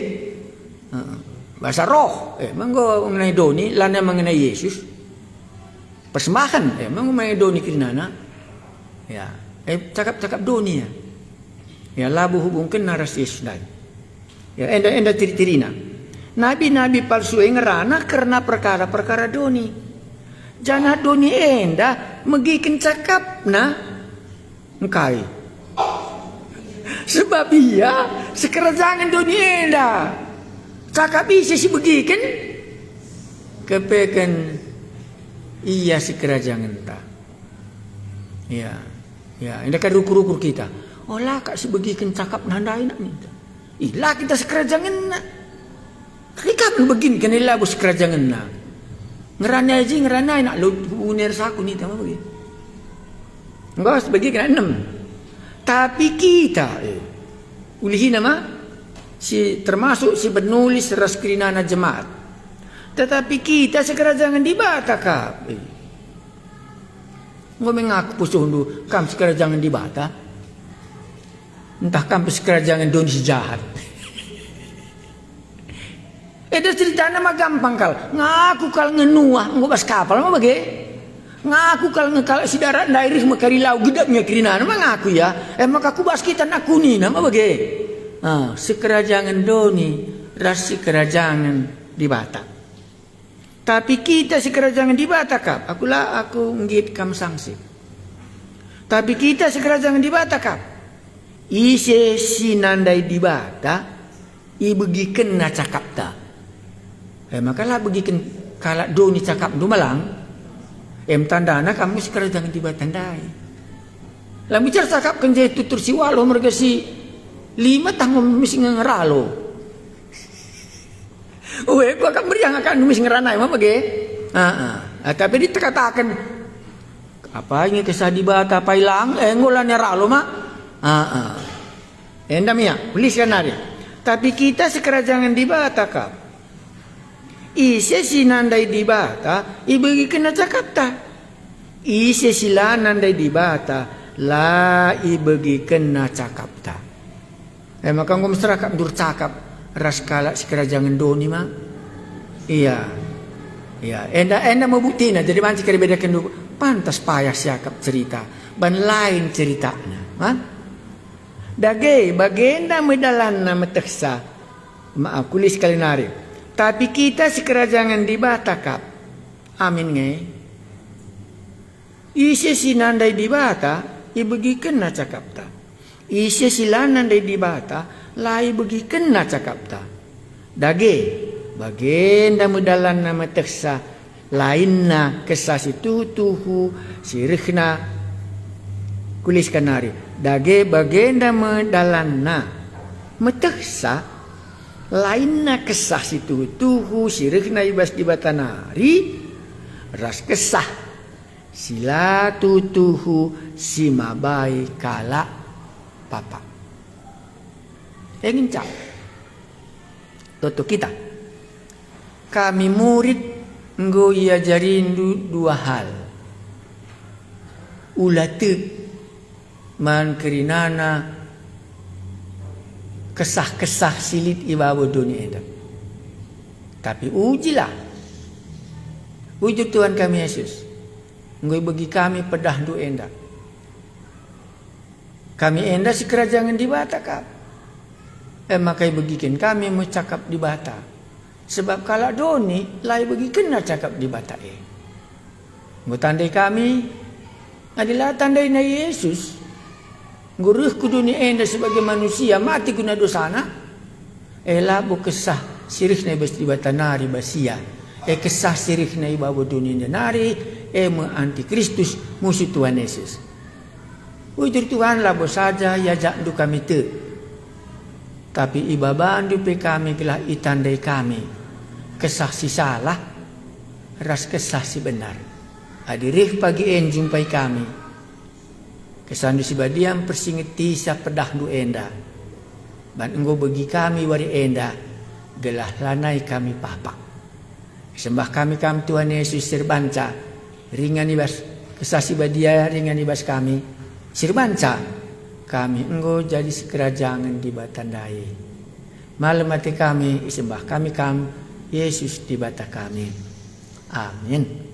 Bahasa roh. Mengenai doni lana mengenai Yesus. Persembahan mengenai doni kirinana. Ya. Cakap doni ya labu hubungkan naras Yesus dan ya enda tiri-tirina nabi-nabi palsu ngerana karena perkara-perkara doni Jana doni enda megiken cakap na engkai. Sebab ia sekerajangan doni enda cakap bisa si begiken kepeken iya sekerajangan ta. Ya, ya, enda kan rukur-rukur kita. Olah kak si begiken cakap nandai nak minta. Ilah kita sekerajangan na. Kapan begini kan ilah bus sekerajangan na. Ngeranai aja ngeranai nak lu unir saku ni sama begini. Enggak sebagi kena 6. Tapi kita ulihi nama si termasuk si penulis Raskrinana Jemaat. Tetapi kita segera jangan dibata kap. Enggak mengaku pusuh dulu kam segera jangan dibata. Entah kam segera jangan don si jahat. Ada cerita nama gampang kal. Ngaku kal ngenuah ngobas kapal mah bage. Ngaku kal ngekal si darat daerah makarilau gedapnya kirina nama ngaku ya. Maka aku bas kita nakuni nama bage. Sekerajangan doni rasi kerajangan di Batak. Tapi kita sekerajangan di Batak kap. Aku ngit kam sanksi. Tapi kita sekerajangan di Batak kap. Ise sinandai di Batak ibegi kena cakap ta. Makalah begiken kalak doni cakap du malang. Tandana kamu sekarang jangan dibatandai. Lah bicara cakap kan jadi tutur si walo mereka si 5 tahun mesti ngeralo. Gua akan beriang akan mesti ngeranai mah bage. Tapi dikatakan apa ini kesah dibata apa hilang ngolan ngeralo mah. Endam ya, tuliskan hari. Tapi kita sekarang jangan dibata kap. Ise sinandai di bata ibagi kena cakapta. Ise sila nandai di bata la ibagi kena cakapta. Maka ngom serakap dur cakap ras kala sekerajangan doni mah. Iya. Ya, enda membuktina jadi manci kari bedakan dulu. Pantas payah siakap cerita ban lain ceritanya. Dage bagenda medalan nama teksa. Maaf kulis kali nari. Tapi kita sekerajangan di Batak kap. Amin nge. Ise sinandai di Batak ibegi kena cakap ta. Ise silanandai di Batak lai begi kena cakap ta. Dage bagenda medalan nama teksa lainna kesah situ tuhu sirihna kuliskan hari. Dage bagenda medalan na meteksa lainna kesah situ tuhu sirikna ibas di batanari ras kesah sila tutuhu simabai kala papa. Ingin cak toto kita kami murid nggo iajarin 2 hal. Ulate man kerinana kesah-kesah silit ibawa dunia itu. Tapi ujilah. Uji Tuhan kami Yesus. Ngoi bagi kami pedah du enda. Kami enda si kerajangan di Batak kap. Makai begikin kami mencakap di Batak. Sebab kalau doni lai bagi kena cakap di Batak Ngoi tandai kami adalah tandai na Yesus. Nguruh ku dunia enda sebagai manusia mati guna dosana. Bu kesah sirih na ibas di batanari basia. Kesah sirih na ibawa dunia nari. Me antikristus musuh Tuhan Yesus. Ujur Tuhan lah saja yajak du kami te. Tapi ibaban dupe kami gelah itandai kami. Kesah si salah. Ras kesah si benar. Adirih pagi jumpai kami. Kesandu si badiam persingeti sa pedah du enda. Ban enggo bagi kami wari enda. Gelah lanai kami papak. Sembah kami Tuhan Yesus sirbanca. Ringan ibas kesah si badia ringan ibas kami. Sirbanca. Kami enggo jadi sekerajangan di batandai. Malam hati kami sembah kami Yesus di bata kami. Amin.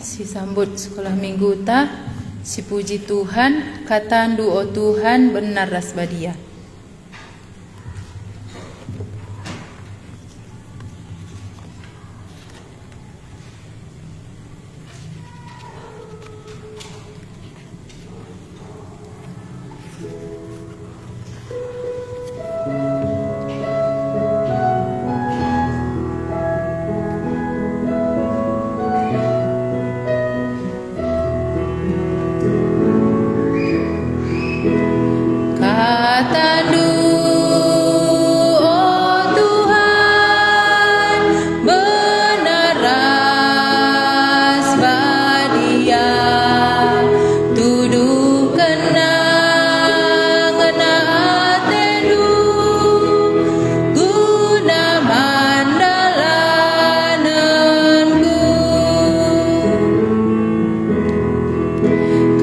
si sambut sekolah minggu ta, si puji Tuhan, katandu o Tuhan benar rasbadia. Katandu oh Tuhan benar rasbadia, tuduh kenang ngena atedu guna mandalanenku.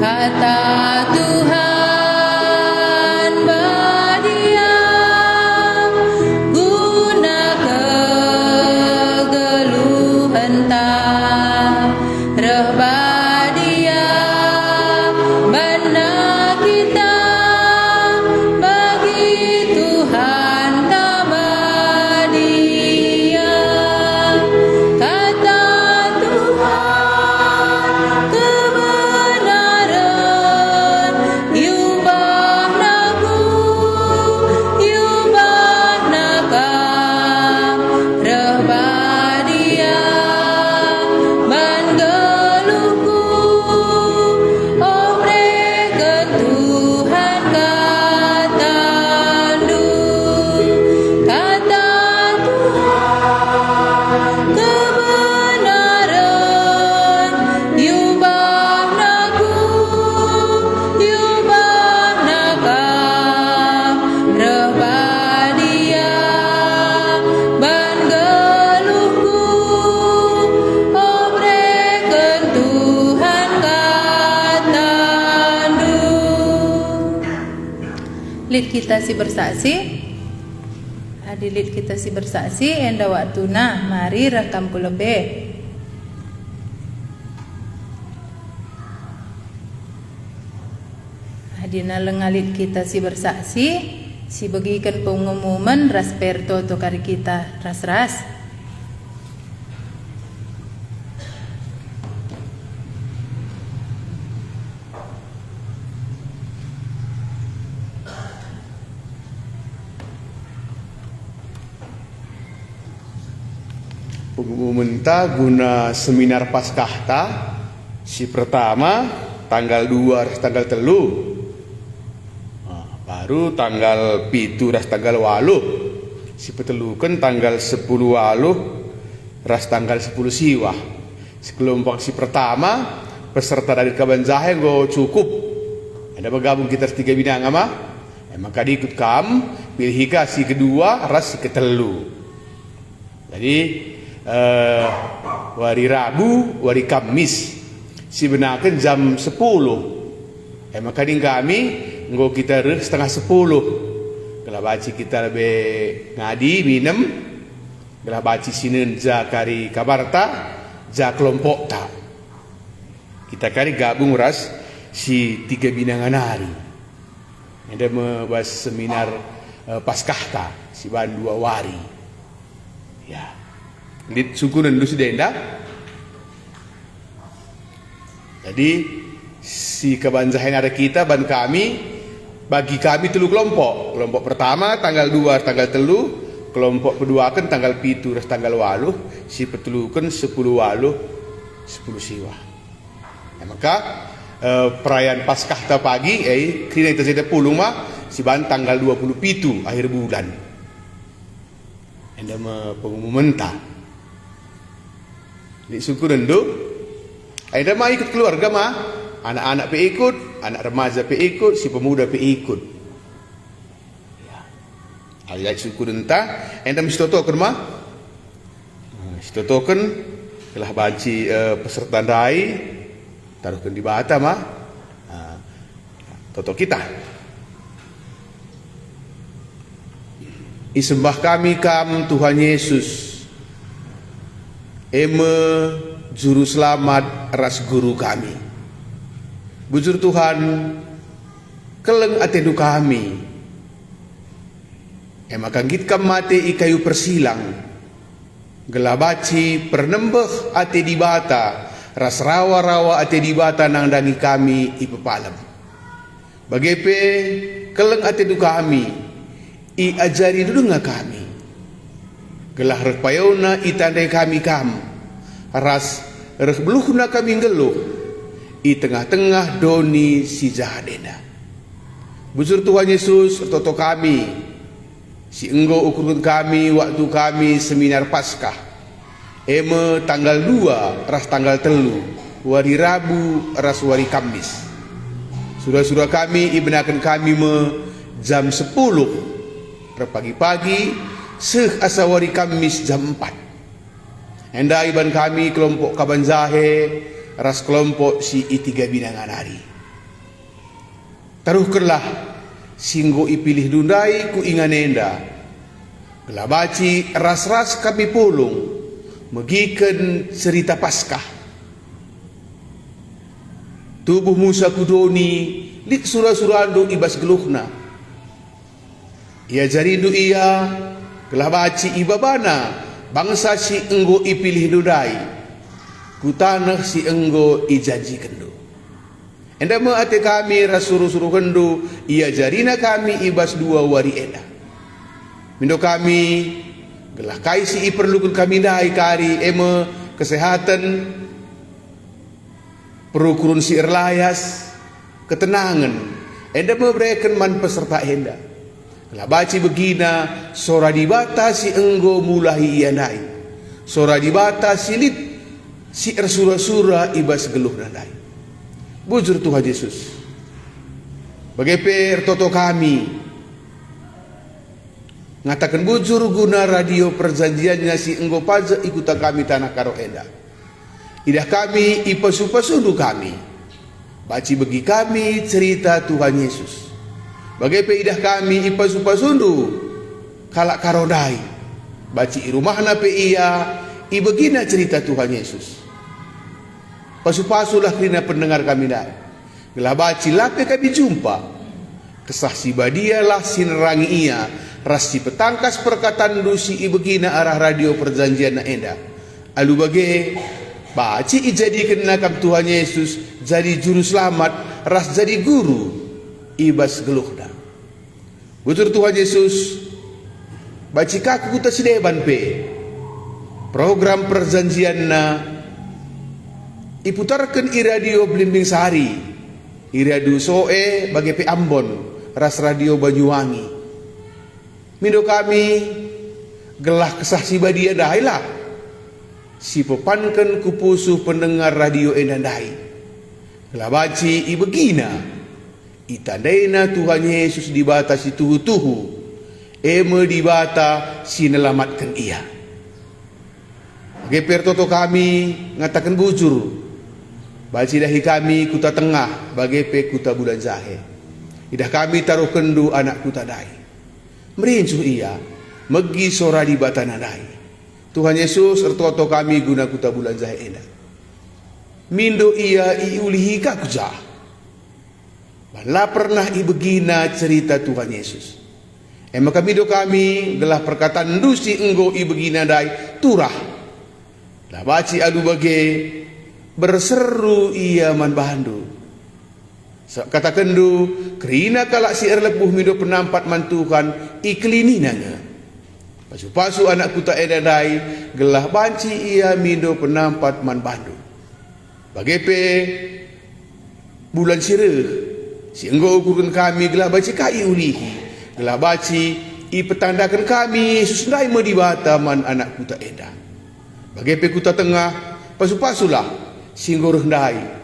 Kata Tuhan lid kita si bersaksi, adilit kita si bersaksi, enda waktuna, mari rekam kulebe. Adina lengalit kita si bersaksi, si bagikan pengumuman rasperto to kari kita ras-ras. Pengumuman ta guna seminar Paskahta si pertama tanggal 2 tanggal 3, baru tanggal 7 tanggal 8, si petelukan tanggal 10 ras tanggal 10 siwah. Sekelompok si pertama peserta dari Kabanjahe go cukup ada bergabung kita 3 bidang ama, maka diikut kam pilih si kedua ras si ketelu. Jadi wari Rabu, wari Kamis si benakan jam 10. Maka di kami nggo kita setengah 10. Kalau baci kita lebih ngadi minum. Kalau baci sinen ja kari kabarta, ja kelompok ta. Kita kari gabung ras si 3 binangan hari. Ada membahas seminar Paskahta si ban 2 wari. Ya. Di sukunan dulu sudah indah. Jadi si Kabanjahen ada kita ban kami, bagi kami 3 kelompok. Kelompok pertama tanggal 2 tanggal 3, kelompok kedua kan tanggal 7 tanggal 8, si petelukan 10 siwah. Ya, maka perayaan Paskah pagi kini kita jadi pulung mah si ban tanggal 27 akhir bulan. Anda pengumuman ta. Di suku rendu, ada mah ikut keluarga mah, anak-anak pe ikut, anak remaja pe ikut, si pemuda pe ikut. Ada suku renta, anda mesti totokan mah, mesti totokan, telah banci peserta dai, taruhkan di bata mah, totok kita. Isembah kami kam Tuhan Yesus. eme juru selamat ras guru kami. Bujur Tuhan, keleng atendu kami. Emakan gitkam mate i kayu persilang. Gelabaci pernembeh ate di bata, ras rawa-rawa ate di bata nang dangi kami i pepalam. Bagepe keleng atendu kami, i ajari dudunga kami. Gelah rek payona i tandai kami kam, ras rek beluhna kami ngeluh, i tengah-tengah doni si jahadena. Bujur Tuhan Yesus, toto kami, si enggo ukurun kami waktu kami seminar Paskah. Eme tanggal 2 ras tanggal 3, wari Rabu ras wari Kamis. Surah-surah kami ibenakan kami jam 10 pagi-pagi seh asa wari Kamis jam 4. Hendak iban kami kelompok Kaban Zahe ras kelompok si I3 binangan hari. Taruhkanlah singgo ipilih dundai ku inganenda. Gelabaci ras-ras kami pulung megiken cerita Paskah. Tubuh Musa kudoni lit surah-surah ibas geluhna. Ia jarindu ia gelabaci ibabana bangsa si enggo ipilih dundai. Ku tanah si enggo ijanji kendu. Enda ate kami rasuru-suru kendu, ia jarina kami ibas 2 wari enda. Mindo kami gelah kaisi iperlukan kami dai kari eme kesehatan, perukurun si erlayas, ketenangan. Enda memberikan man peserta enda. Gelah baci begina, sora dibata si enggo mulahi ia nai. Sora dibata silit si ersura-sura ibas geluh nandai. Bujur Tuhan Yesus, bagepe toto kami ngatakan bujur guna radio perjanjiannya si enggo paja ikutan kami tanah karo enda. Idah kami ipasu-pasudu kami, baci bagi kami cerita Tuhan Yesus. Bagepe idah kami ipasu-pasundu kalak karodai, baci rumahna pe iya ibegina cerita Tuhan Yesus. Pasu-pasulah kerana pendengar kami dah. Gelah baci lape kami jumpa. Kesah si badialah sinerangi ia. Ras si petangkas perkataan dusi ibegina arah radio perjanjian na enda. Alu bage baci ijadikan nakam Tuhan Yesus jadi juru selamat, ras jadi guru ibas geluhna. Butur Tuhan Yesus, baci kaku kuta sideban pe. Program perjanjian na iputarkan i radio Blimbing Sari, i radio Soe bagi pe Ambon, ras radio Banyuwangi. Mindo kami gelah kesah si badia dahailah, si pepankan kupusuh pendengar radio endandai. Gelah baci i begina, i tandaina Tuhan Yesus dibata si tuhu-tuhu, eme dibata si nelamatkan ia. Geper toto kami ngatakan bujur. Baci dahi kami kuta tengah bagepe kuta bulan Zahe. Idah kami taruh kendu anak kuta dai. Merincuh ia megi sora di batana dai. Tuhan Yesus ertoto kami guna kuta bulan Zahe enda. Mindo ia iulihi kakujah. Banla pernah ibegina cerita Tuhan Yesus. Maka mindo kami gelah perkataan dusi enggo ibegina dai turah. Lah baci adu bage berseru ia man bahandu. Kata kendu, kerina kalak si erlepuh mido penampat mantukan iklininanya. Pasu-pasu anak kuta edadai, gelah banci ia mido penampat man bahandu. Bagepe bulan sireh, si enggo ukurun kami gelah baci kai ulihi. Gelah baci i petandakan kami Yesus ndai medibata man anak kuta eda. Bagepe kuta tengah, pasu-pasulah singgo rendai.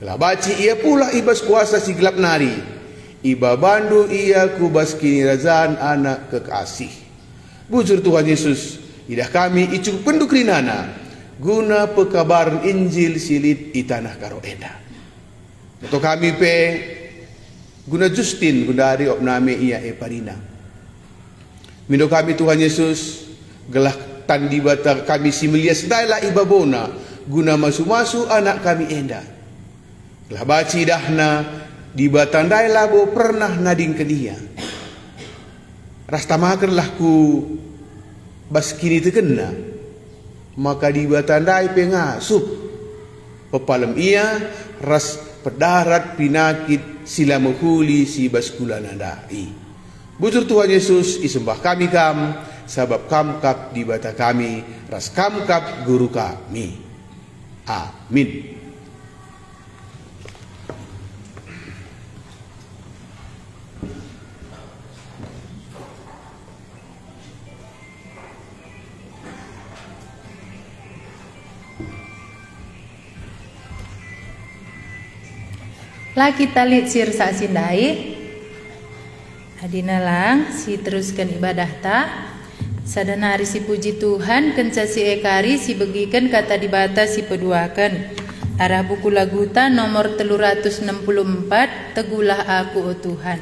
Gelah baci ia pula ibas kuasa si gelap nari. Iba bandu ia kubas kini razan anak kekasih. Bujur Tuhan Yesus, idah kami icuk penduk rinana guna pekabaran Injil silit i tanah karo eda. Untuk kami pe guna Justin guna hari opname ia parina. Mindo kami Tuhan Yesus gelah tan di bata kami si melias dailah ibabona guna masu-masu anak kami enda. Lah baci dahna di bata dailah bo pernah nading ke dia. Rasta makerlah ku bas kini terkena maka di bata dai pengasup pepalem ia ras pedarat pinakit sila menghuli si baskulan andai. Butur Tuhan Yesus isembah kami kam sabab kam kap di bata kami ras kam kap guru kami. Amin. Laki talit sir sa sindai adina lang si teruskan ibadah ta sadanari si puji Tuhan kenca si ekari si begikan kata dibata si peduakan arah buku laguta nomor 364 tegulah aku o Tuhan.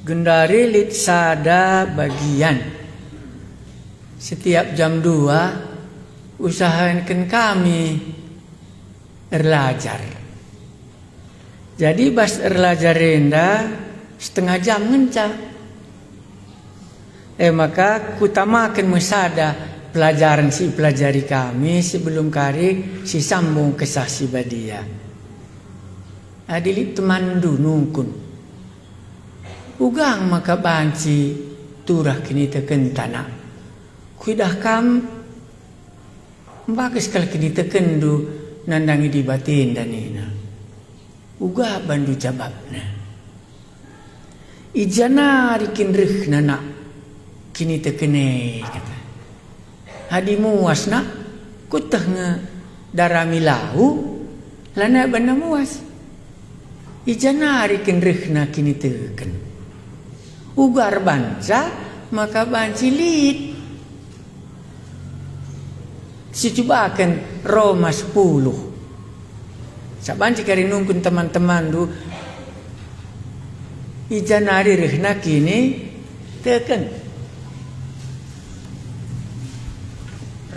Gendari lit sada bagian. Setiap jam 2 usahakan kami belajar. Jadi bas belajar renda setengah jam ngenca. Maka kutamakan mesada pelajaran si pelajari kami sebelum kari si sambung kesah si badia. Adilit teman dunungkun. Ugang maka banci turah kini teken tanah. Kuidah kam bagus kalau kini teken du nandangi di batin dan ina. Uga bandu jababna. Ijana rikin rih nana kini tekene kata. Hadi muas nak kutah nge daramilau lana bana muas. Ijana rikin rih na kini teken. Ugar banca maka banci lit. Si cobakan Roma 10. Sabanci kari nungkun teman-teman du. Ijanari rehna kini teken.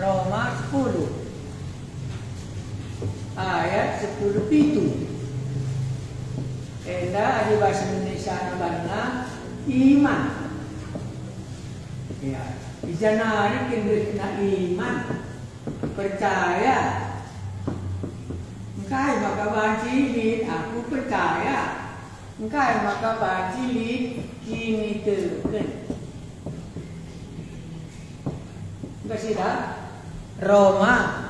Roma 10 ayat 10 pitu. Enda di bahasa Indonesia nabana iman. Ya, ijanari kini rehna iman. Percaya Engkai maka bancilin, aku percaya. Engkai maka bancilin, kini teken. Enggak sih dah? Roma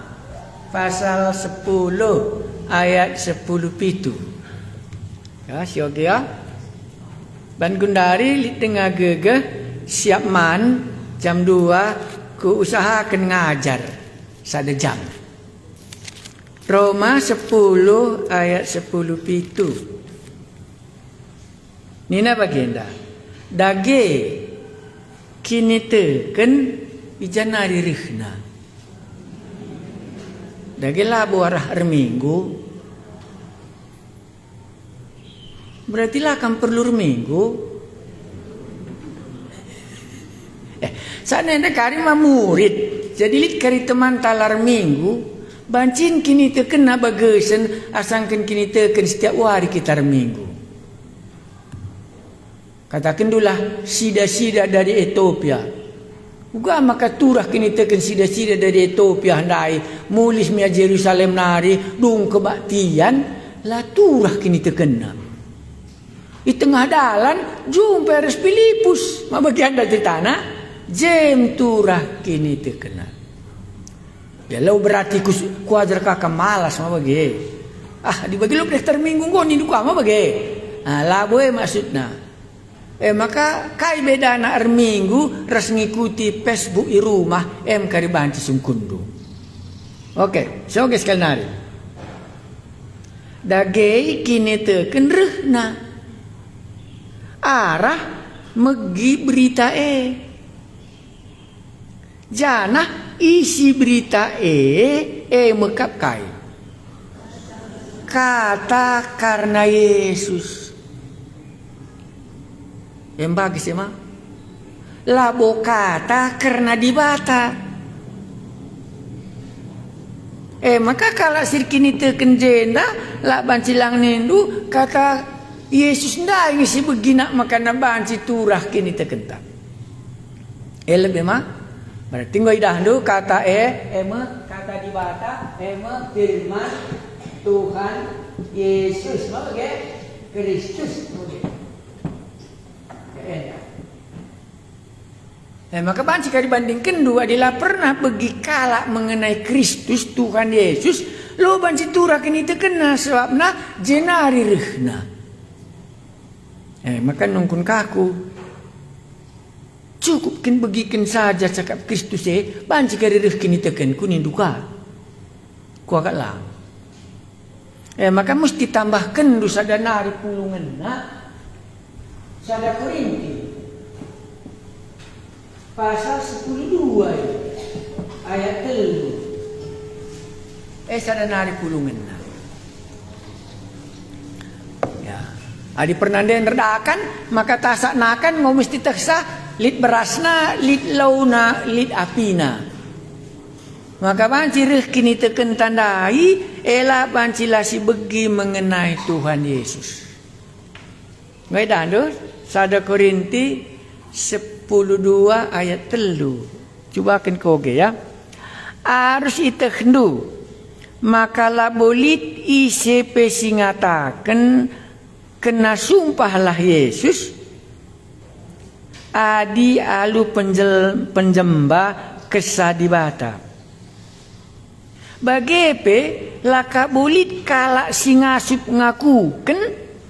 pasal 10 ayat 10 pitu. Ya, sioge ya. Ban gundari li tengah gegeh siap man jam 2 ku usahakan ngajar sada jam. Roma 10 ayat 10 pitu. Nina bagenda. Dage kini teken ijana dirihna. Dage labu arah minggu. Berarti lah akan perlu minggu. Sana ada kari murid. Jadi lit kari teman talar minggu. Bancin kini terkena bagesen asangkan kini terken setiap hari kita minggu. Katakan dulah sida-sida dari Ethiopia. Uga maka turah kini terken sida-sida dari Ethiopia handai mulis mia Jerusalem nari dung kebaktian lah turah kini terkena. Di tengah dalan jumpa Res Filipus ma bagian dari tanah jem turah kini terkena. Ya lo berarti kuadra kakak malas ma bagi. Dibagi lo daftar minggu ngoni duka ma bagi. Lah boy maksudna. Maka kai beda na minggu ras ngikuti Facebook i rumah kari banci sungkundu. Oke, so guys kalnari. Dagei kini teken rehna. Arah megi berita Jana isi berita mekap kai. Kata karena Yesus. Yang bagus ya mah. Labo kata karena dibata. Maka kalau sirkini teken jenda lah bancilang nindu kata Yesus ndak ngisi begina makana banci turah kini tekentak. Lebih mah berarti ngoi dahdu kata kata dibata firman Tuhan Yesus mah Kristus maka banci kali bandingkan dua adalah pernah pergi kalak mengenai Kristus Tuhan Yesus lo banci turah kini terkena sebabna jenari rehna. Maka nungkun kaku cukup kin begiken saja cakap Kristus banci kali reh kini teken kuning duka ku agak lang. Maka mesti tambahkan dosa danari pulungan sada Korinti pasal 10:2 ayat 3 sada nari pulungan ya adi pernanden redakan maka tasak nakan mau mesti teksa lit berasna lit launa lit apina maka banci reh kini teken tandai ela banci lasi begi mengenai Tuhan Yesus ngai dandur sada Korinti 10:2 ayat 3 coba kan koge ya harus itekhndu maka labolit ise pesingataken kena sumpahlah Yesus adi alu penjembah kesadibata bagepe laka bolit kalak singasup ngaku ken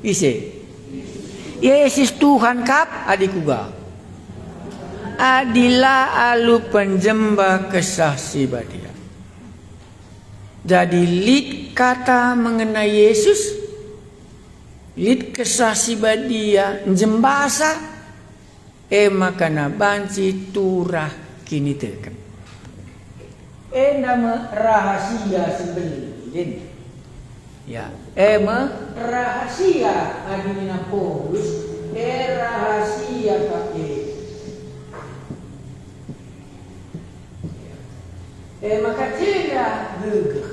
ise Yesus Tuhan kap adikuga adilah alu penjembah kesaksi badia. Jadi lit kata mengenai Yesus, lit kesaksi badia jembasa, makana banci turah kini teken. Nama rahasia sebelin. Ya, rahasia adina Paulus, rahasia kake. Maka tidak gegah.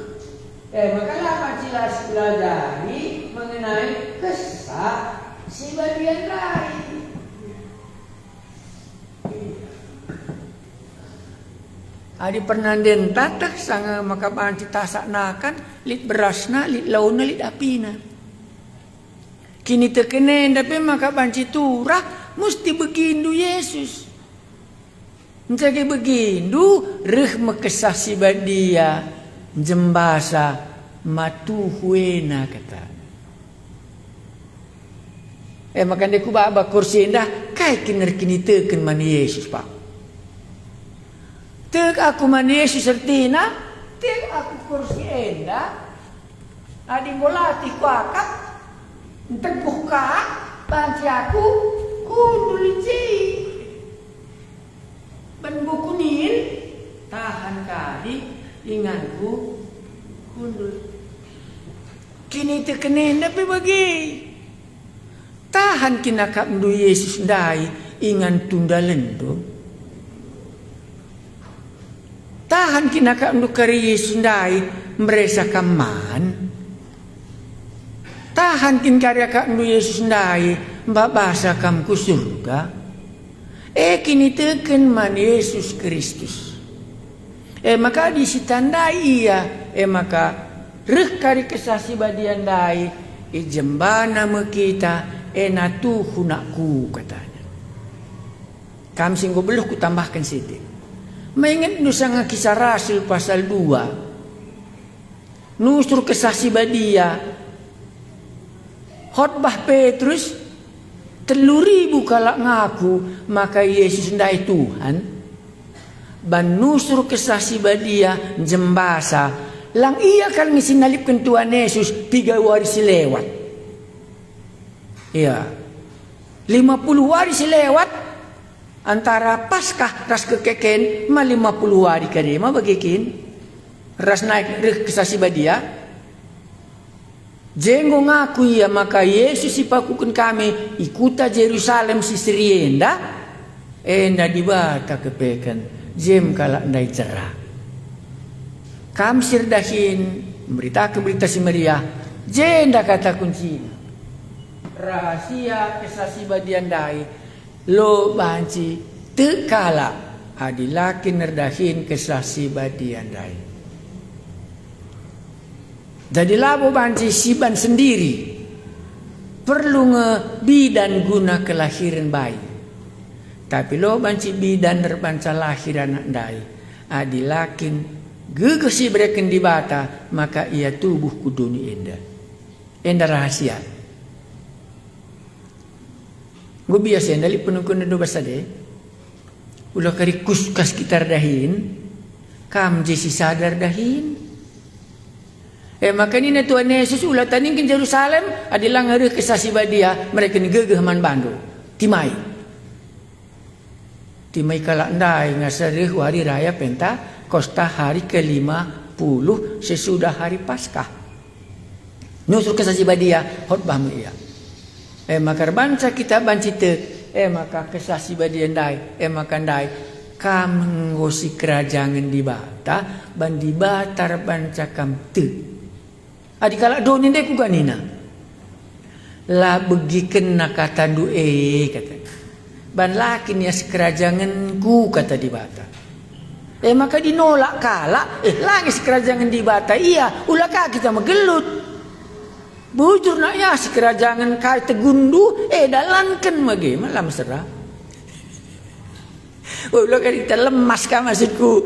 Maka lama jelas pelajari mengenai kesah si bagian lain. Adi pernah den tatah sanga maka banci tasak nakan lit berasna lit launa lit apina. Kini tekenen tapi maka banci turah mesti begindu Yesus. Menjadi begindu reh mekesasi badia jembasa matuhuena kata. Makan deku baba kursi indah kai kiner kini teken man Yesus pak. Tek aku man Yesus sertina, tek aku kursi indah. Adi molati ku akak, teguh kak, banci aku kundulici. Ban bukunin tahan kali inganku kundul. Kini tekenen tapi bagi. Tahan kinakap ndu Yesus ndai ingan tunda lendo. Tahan kinakap ndu kari Yesus ndai meresa kaman. Tahan kin karya kak ndu Yesus ndai mbak basa kam ku surga. Kini teken man Yesus Kristus. Maka disitandai ia. Maka reh kari kesasi badian dai jembana me kita natuhu nakku katanya. Kam singgo beluh ku tambahkan sedikit. Mengingat nusanga kisah Rasul pasal 2. Nusur kesasi badia. Khotbah Petrus 3.000 kalak ngaku maka Yesus ndai Tuhan. Ban nusur kesasi badia jembasa lang iya kal ngisinalipkan Tuhan Yesus 3 hari silewat. Iya. 50 hari silewat antara Paskah ras kekeken ma 50 hari kadema bagikin ras naik reh kesasi badia. Jenggo ngaku ya maka Yesus ipakukan kami ikuta Jerusalem si serienda enda dibata kepekan jem kalak ndai cerah. Kam sirdahin memberitakan berita si Maria jenda kata kunci rahasia kesasi badian dai lo banci tekala adilakin nerdahin kesasi badian dai. Jadi labo banci siban sendiri perlu ngebidan guna kelahiran bayi. Tapi lo banci bidan nerbanca lahir anak dai adilakin gegesi bereken di bata maka ia tubuh kuduni enda rahasia. Gue biasa endali penungkun do basade ulah kari kuskas kitar dahin kam jesi sadar dahin maka ni Tuhan Yesus ulah taning ke Jerusalem adilang hari kesasi badia mereka ni gegeh man bando timai kalak ndai ngasareh hari raya penta Kosta hari ke-50 sesudah hari Paskah. Nusur kesasi badia khotbah ia. Maka banca kita banci tek. Maka kesasi badia ndai. Maka ndai kam ngosi kerajangan di bata ban di batar banca kam tek. Adi kalak doni dek ku ganina. La begiken nakata du'e kata. Ban lakin ya sekerajanganku kata di bata. Maka dinolak kala langis kerajangan di bata iya ulah kita megelut bujur nak ya si kerajangan kai tegundu dalankan mage malam serah ulah kita lemas ka maksudku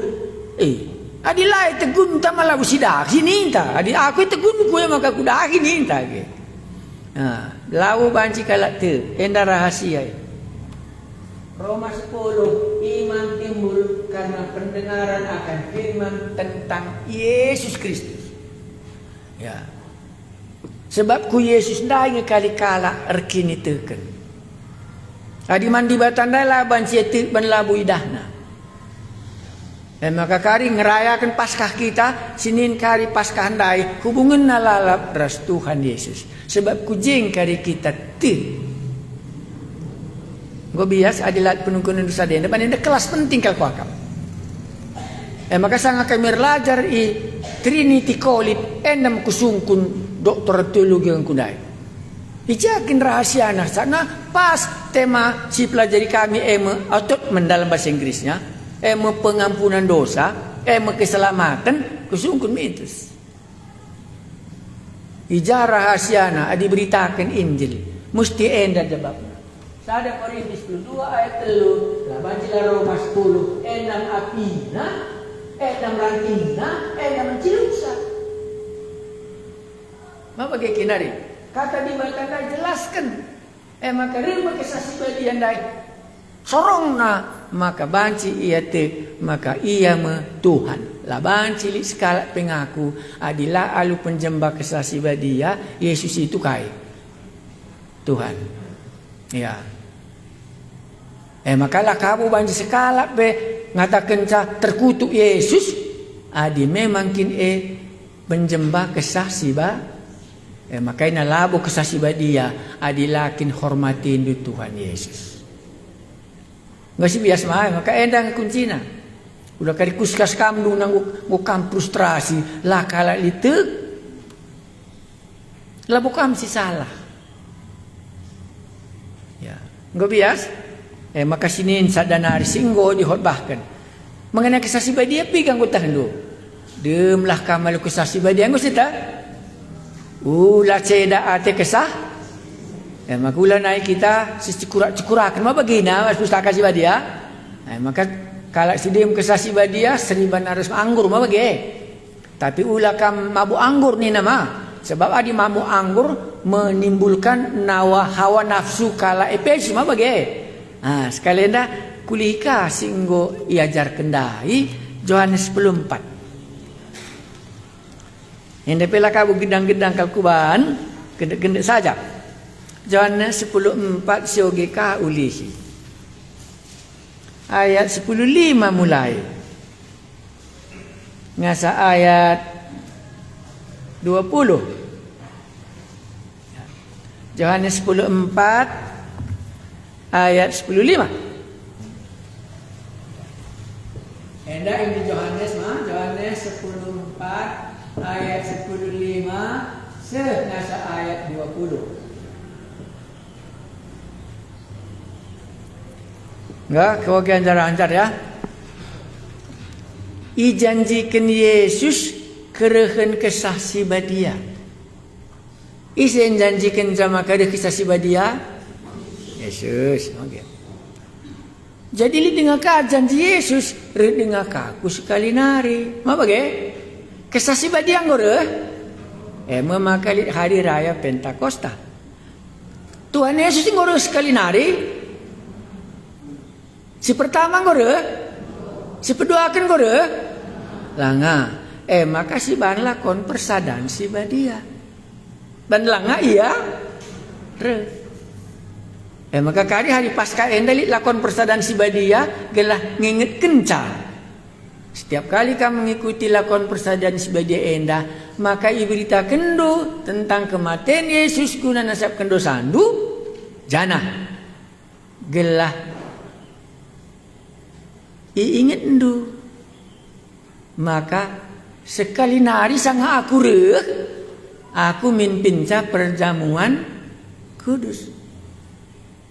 adilai tegun ta malah usidah sini ta adi aku tegun ku maka kudah ini ta ge lawu banci kala te enda rahasia Roma 10 iman timbul karena pendengaran akan firman tentang Yesus Kristus. Ya. Sebab ku Yesus ndai ngekali kala erkini teken. Adi mandi batandai laban sietik ban labu idahna. Maka kari ngerayakan Paskah kita, Senin kari Paskah ndai hubungan nalalap ras Tuhan Yesus. Sebab ku jeng kari kita gue bias adilat penungkunan dosa denda pandai kelas penting kal kuakam. Maka sangat kami belajar Trinity College endam kusungkun doktor teologi yang kundai. Ijakin rahasia nah sana pas tema si pelajari kami otot mendalam bahasa Inggrisnya pengampunan dosa, keselamatan, kusungkun mitus. Ija rahasiana diberitakan Injil, mesti enda jawabnya. Sada Korintus 2 ayat 3, labanjila Roma 10, enam apina, enam rantina, enam cilusa. Maka kinari, kata di Baitandai jelaskan, maka rima kesasi badi andai. Sorongna maka banci ia te maka ia me Tuhan la banci li skala pengaku adila alu penjembah kesasi badia Yesus itu kai Tuhan ya maka lah kamu banci skala be ngatakan terkutuk Yesus adi memang kin penjembah kesasi ba maka ina labo kesasi badia adilakin hormatin du Tuhan Yesus. Nggak sih biasa mah, maka endang kuncinya. Udah kari kuskas kamu nang ngukam frustrasi, lah kala itu, lah bukan si salah. Ya, nggak biasa. Maka sinin sadanari singgo dihotbahkan. Mengenai kesasi badia pigang kutah lu. Demlah kamal kesasi badia nggak sih tak? Ulah ceda ate kesah. Maka ulah naik kita cekurak-cekurakan mah bagina mas pustaka si badia. Maka kalau sidim kesasi badia seriban harus anggur mah bagi. Tapi ulah kam mabu anggur ni nama. Sebab adi mabu anggur menimbulkan hawa nafsu kala epesi mah bagi. Sekalian dah kulika singgo iajar kendai Yohanes 10:4. Yang depela kabu gedang-gedang kalkuban gede-gede saja. Yohanes 10:4 siogeka ulihi. Ayat 10:5 mulai. Ngasa ayat 20. Yohanes 10:4 ayat 10:5. Endah ini Yohanes mah, Yohanes 10:4 ayat 10:5 ngasa ayat 20. Enggak, kewakilan cara ancar ya. Ijanjikan Yesus kerehen kesah si badia. Isen janjikan sama kereh kesah si badia. Yesus, okay. Jadi li dengar ka janji Yesus, re dengar ka aku sekali nari. Ma bage? Kesah si badia ngore. Memakali hari raya Pentakosta. Tuhan Yesus ngore sekali nari. Si pertama gore, si pedoakan gore, langa. Maka si ban lakon persadan si badia. Ban langa iya, re. Maka kali hari pasca endali lakon persadan si badia, gelah nginget kenca. Setiap kali kamu mengikuti lakon persadan si badia endah, maka iberita kendo tentang kematian Yesus guna nasab kendo sandu, jana. Gelah ingat endu maka sekali nari sanga aku aku mimpinca perjamuan kudus.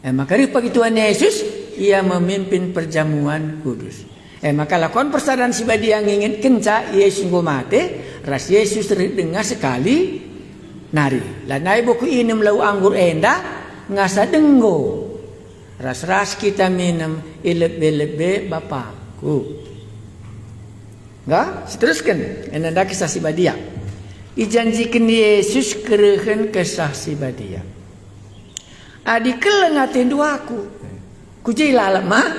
Maka pagi Tuhan Yesus ia memimpin perjamuan kudus. Maka lakon persadan si badia nginget kenca Yesus ngomate ras Yesus dengar sekali nari lanai buku inem lau anggur endah ngasa denggo ras-ras kita minum ilebe Bapakku. Enggak? Seteruskan. Enanda kisah si badia. Ijanjikan Yesus kerehen kisah si badia. Adi kelengatin duaku. Kujila lama.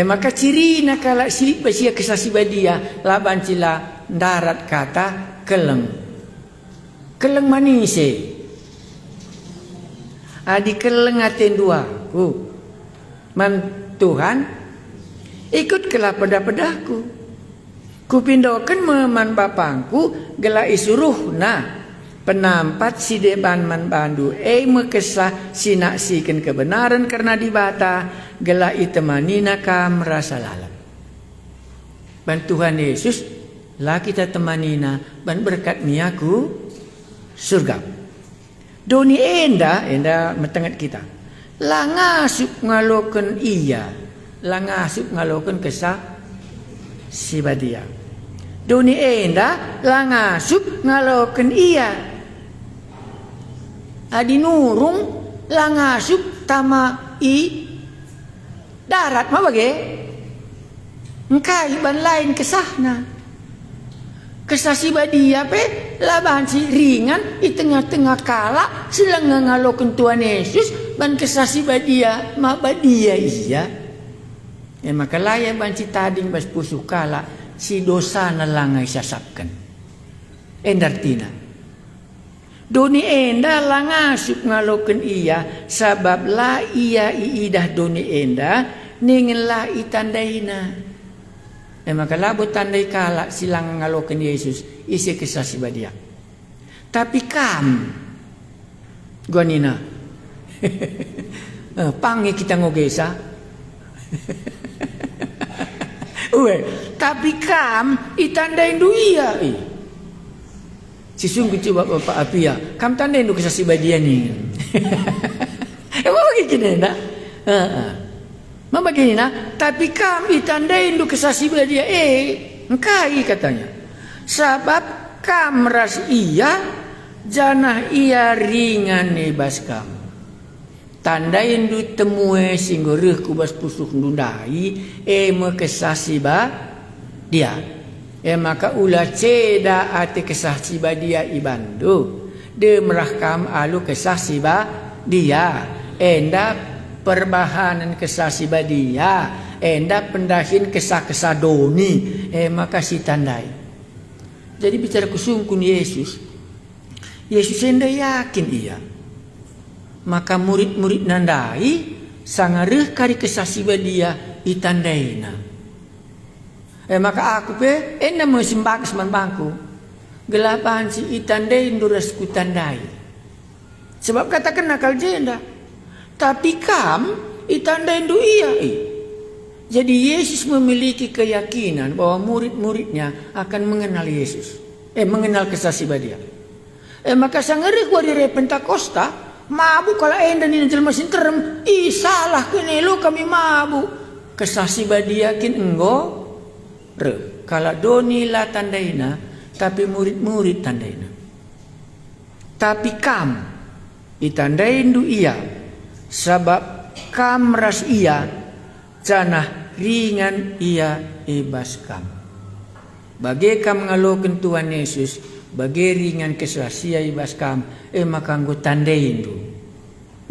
Maka ciri nakala silip basia kisah si badia. Laban cila darat kata keleng. Keleng manise. Adi kelengatin duaku. Man Tuhan ikutlah pada-padaku. Kupindokan meman bapangku gela isuruhna penampat si deban man bandu mekesah sinaksikan kebenaran karena dibata gela itemanina kam rasa lalat. Ban Tuhan Yesus lah kita temanina ban berkat miaku surga. Doni enda metengat kita. Lah ngasuk ngaloken iya langasup ngalokan kesah si badia. Doni enda langasup ngalokan iya. Adi nurung langasup tama i darat mah bage. Engkai ban lain kesahna. Kesah si badia pe laban si ringan di tengah-tengah kala silang ngalokan Tuhan Yesus ban kesah si badia ma badia iya. Maka layan ban si tading bas pusuh kala si dosa na langai sasapkan. Endartina. Doni enda langasup ngalokan iya sabab la iya iidah doni enda ningen la itandaina. Maka labo tandai kala silang ngalokan Yesus isi kisah si badia. Tapi gua nina pangi kita ngogesa. Tapi itandain du iya. Si sungguh coba Bapak Apia, kam tandain du kisah si badia ni. Emang begini nak? Begini nak, tapi kami tandain du kesaksi dia engkai katanya. Sebab kam ras iya janah iya ringan bas kam. Tandain du temue singgo reh ku bas pusuh ndundai me kesaksi dia. Maka ulah ceda ate kesaksi dia ibandu. De merah kam alu kesaksi dia. Enda perbahanan kesah si badia enda pendahin kesah doni maka si tandai. Jadi bicara kusungkun Yesus enda yakin iya maka murid-murid nandai sangareh kari kesah si badia itandaina. Maka aku pe enda mau simbang seman bangku gelapan si itandain duras ku tandai sebab katakan nakal jenda. Tapi itandain du iya. Jadi Yesus memiliki keyakinan bahwa murid-muridnya akan mengenal Yesus. Mengenal kesaksi badia. Maka sangarek wari re Pentakosta mabuk kalau enda ni jelma sinterem. Salah kene lo kami mabuk. Kesaksi badia kin enggo re. Kalau doni la tandaina tapi murid-murid tandaina. Tapi itandain du iya. Sebab kam ras iya janah ringan iya ibas kam. Bagi kam ngalokan Tuhan Yesus bagi ringan kesasia ibas kam maka nggo tandain du.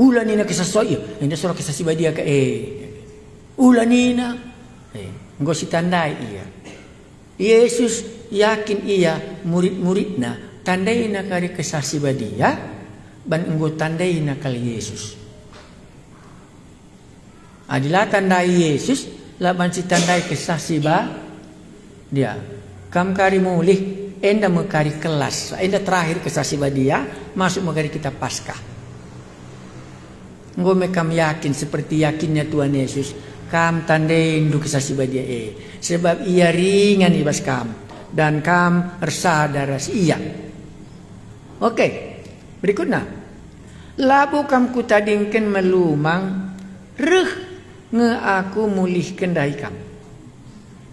Ulah nina kesasoy enda sura kesasi badia ka ulah nina nggo si tandai iya. Yesus yakin iya murid-muridna tandaina kari kesasi badia ban nggo tandaina kali Yesus. Adilah tandai Yesus laban si tandai kesaksi dia. Kam kari mulih enda mekari kelas. Enda terakhir kesaksi dia masuk mekari kita Paskah. Ngome kam yakin seperti yakinnya Tuhan Yesus. Kam tandain du kesaksi dia sebab ia ringan ibas kam dan kam ersadaras iya. Oke. Berikutnya. Labu kam kutadingken melumang reh aku mulihkan dahi kam.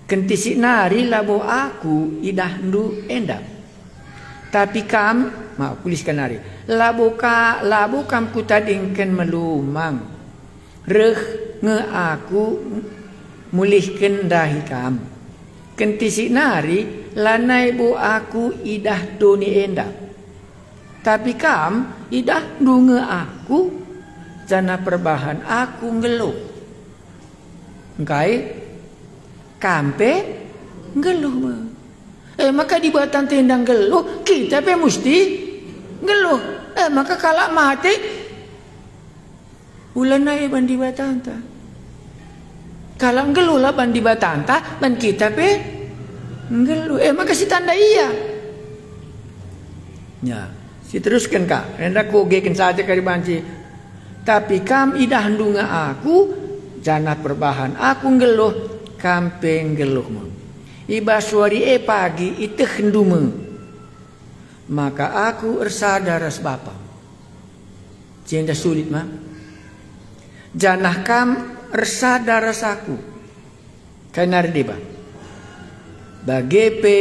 Kentisik nari labo aku idah ndu enda. Tapi kam tuliskan nari. Labo kam kutadingkan melumang. Reh aku mulihkan dahi kam. Kentisik nari lanai bo aku idah doni enda. Tapi kam idah ndu aku jana perbahan aku ngeluh. Engkai kampe ngeluh. Maka di batang tendang geluh kita pe mesti ngeluh. Maka kalau mati ulan naik bandi batanta. Kalau ngeluh lah bandi batanta ban kita pe ngeluh. Maka si tanda iya. Ya, si teruskan kak. Hendak kogeken saja kari banci. Tapi kam idah ndunga aku janah perbahan aku ngeluh kampeng geluhmu. Iba suari pagi itu hendumu. Maka aku ersadaras bapa. Jenda sulit mah. Janah kam ersada rasaku. Kainar diba. Bagepe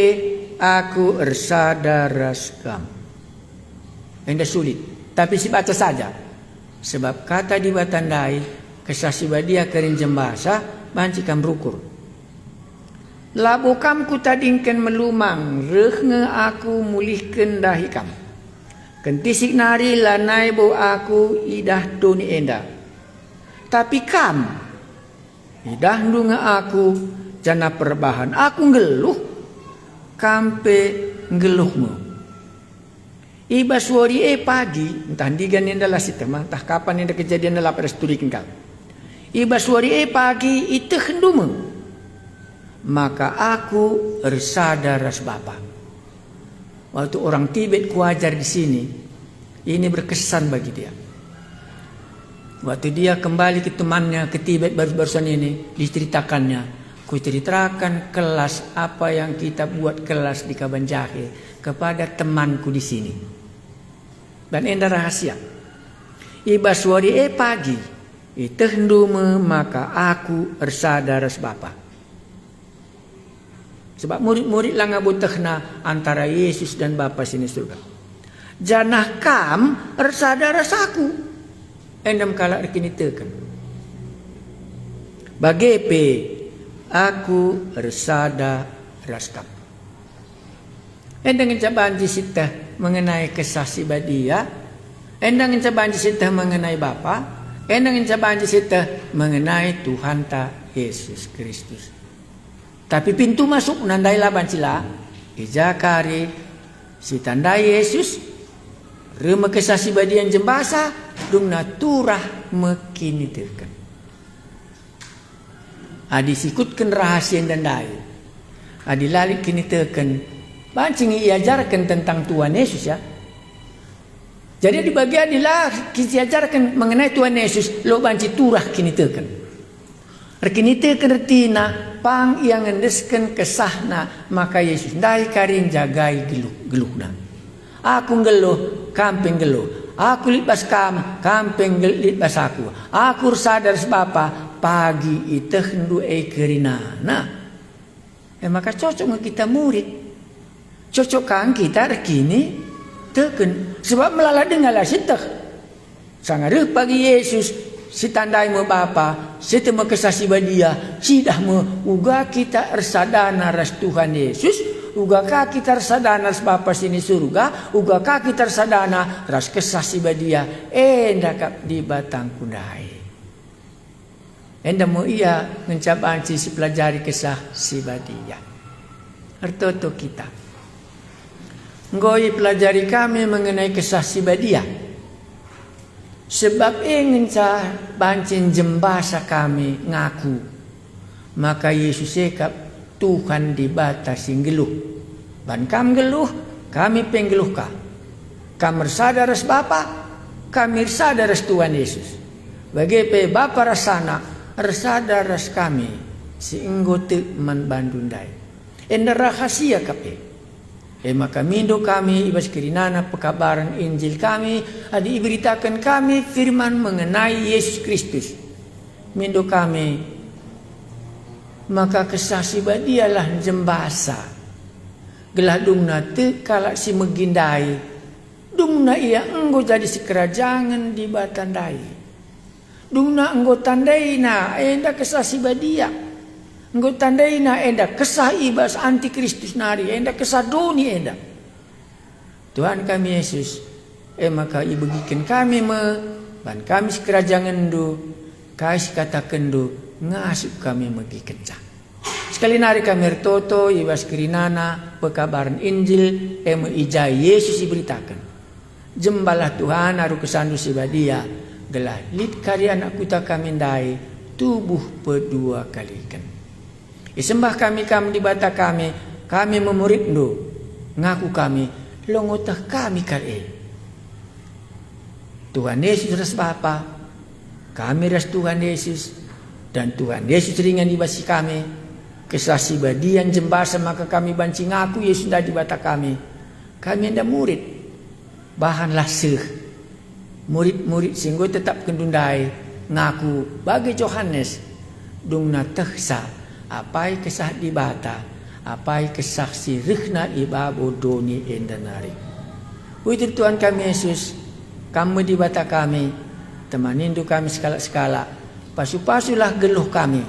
aku ersada raskam. Enda sulit. Tapi si baca saja. Sebab kata dibatandai kesasi badia kerin jembasa bancikam rukur. Labukam ku tadingken melumang rehnge aku mulihken dahikam. Kentisik nari lanai bo aku idah doni enda. Tapi kam idah ndunga aku jana perbahan aku ngeluh kampe ngeluhmu. Iba suari pagi entah digan enda lah si tema entah kapan enda kejadian lah pada sturikin kau. Iba suari pagi itu hendumu. Maka aku ersada ras bapa. Waktu orang Tibet kuajar di sini, ini berkesan bagi dia. Waktu dia kembali ke temannya ke Tibet barusan ini, diceritakannya. Ku ceritakan kelas apa yang kita buat kelas di Kabanjahe kepada temanku di sini. Dan enda rahasia. Iba suari pagi, itu hendume maka aku ersada ras bapa. Sebab murid-murid lang abutahna antara Yesus dan Bapa sini surga. Janah kam ersada rasaku. Endam kala rekini tekan. Bagepe aku ersada raskap. Endang encabanji sitah mengenai kesasi badia. Endang encabanji sitah mengenai Bapa. Endang encabanji sitah mengenai Tuhan ta Yesus Kristus. Tapi pintu masuk nandai laban sila. Ijakari si tandai Yesus. Rema kesasi badian jembasa. Dung naturah mekini terken. Adi sikutkan rahasia dan dai. Adi lalik kini terken. Bancing iajarkan tentang Tuhan Yesus ya. Jadi di bagian adilah kita ajarkan mengenai Tuhan Yesus. Lo banci turah kini terken. Rekini terken retina. Pang yang ngendesken kesahna maka Yesus dai karin jagai geluhna. Aku ngeluh kampeng geluh. Aku litbas kam kampeng litbas aku. Aku sadar sebapa pagi iteh hendu kerina. Nah, maka cocok kita murid. Cocok kan kita rekini teken sebab melala dengalah siteh. Sangareuh pagi Yesus si tandai mo Bapa, si temu kesasi badia, si dah mo uga kita ersadana ras Tuhan Yesus, uga ka kita ersadana ras Bapa sini surga, uga ka kita ersadana ras kesasi badia, endakap di batang kundai. Enda mo iya mencaban si pelajari kesah si badia. Ertoto kita. Ngoi pelajari kami mengenai kesah si badia. Sebab ingin saya bancin jembasa kami ngaku. Maka Yesus sekap Tuhan dibatasi geluh. Ban kam geluh, kami penggeluh ka. Kam sadar ras Bapa, kami sadar ras Tuhan Yesus. Bagepe Bapa rasana, sadar ras kami. Si inggote man bandundai. Enda rahasia kape. Maka mindo kami ibas kirinana pekabaran Injil kami adi iberitakan kami firman mengenai Yesus Kristus. Mindo kami maka kesasi badialah jembasa. Gelah dungna te kalak si megindai. Dungna ia enggo jadi si kerajangan di batandai. Dungna enggo tandai na enda kesasi badia. Engkau tandai na enda kesah ibas anti Kristus nari enda kesah doni enda. Tuhan kami Yesus maka ibegikan kami ban kami sekerajangan do kasih katakan do ngasuk kami megi kencang. Sekali nari kami ertoto ibas kirinana pekabaran Injil ijai Yesus diberitakan. Jembalah Tuhan aru kesandu sibadia gelah lit karya anak kuta kami dai tubuh pedua kalikan. Isembah kami di bata kami memurid do ngaku kami longotah kami kare. Tuhan Yesus ras Bapa, kami ras Tuhan Yesus dan Tuhan Yesus ringan di basi kami. Kesasi badian jembasa maka kami banci ngaku Yesus dah di bata kami. Kami anda murid. Bahanlah seh. Murid-murid singgo tetap kendundai ngaku bagi Yohanes dung na tehsa apai kesah di bata apai kesah si rihna ibabo doni endanari. Wujud Tuhan kami Yesus, kamu di bata kami, temanindu kami sekala-sekala, pasu-pasulah geluh kami,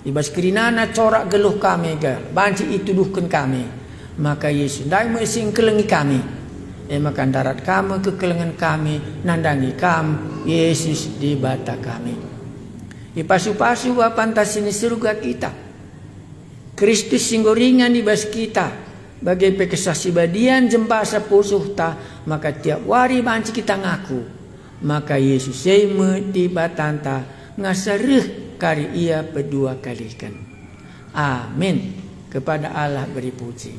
ibas kerinana corak geluh kami ga, banci ituduhkan kami, maka Yesus dai mesing kelengi kami, makan darat kamu kekelengan kami, nandangi kam, Yesus di bata kami. Ipasu-pasu wapantasini surga kita, Kristus singgoringan di bas kita, bagai pekesaksi badian jembasa pusuh ta, maka tiap wari banci kita ngaku, maka Yesus seme di batanta ngasareh kari ia pedua kalikan. Amin. Kepada Allah beri puji.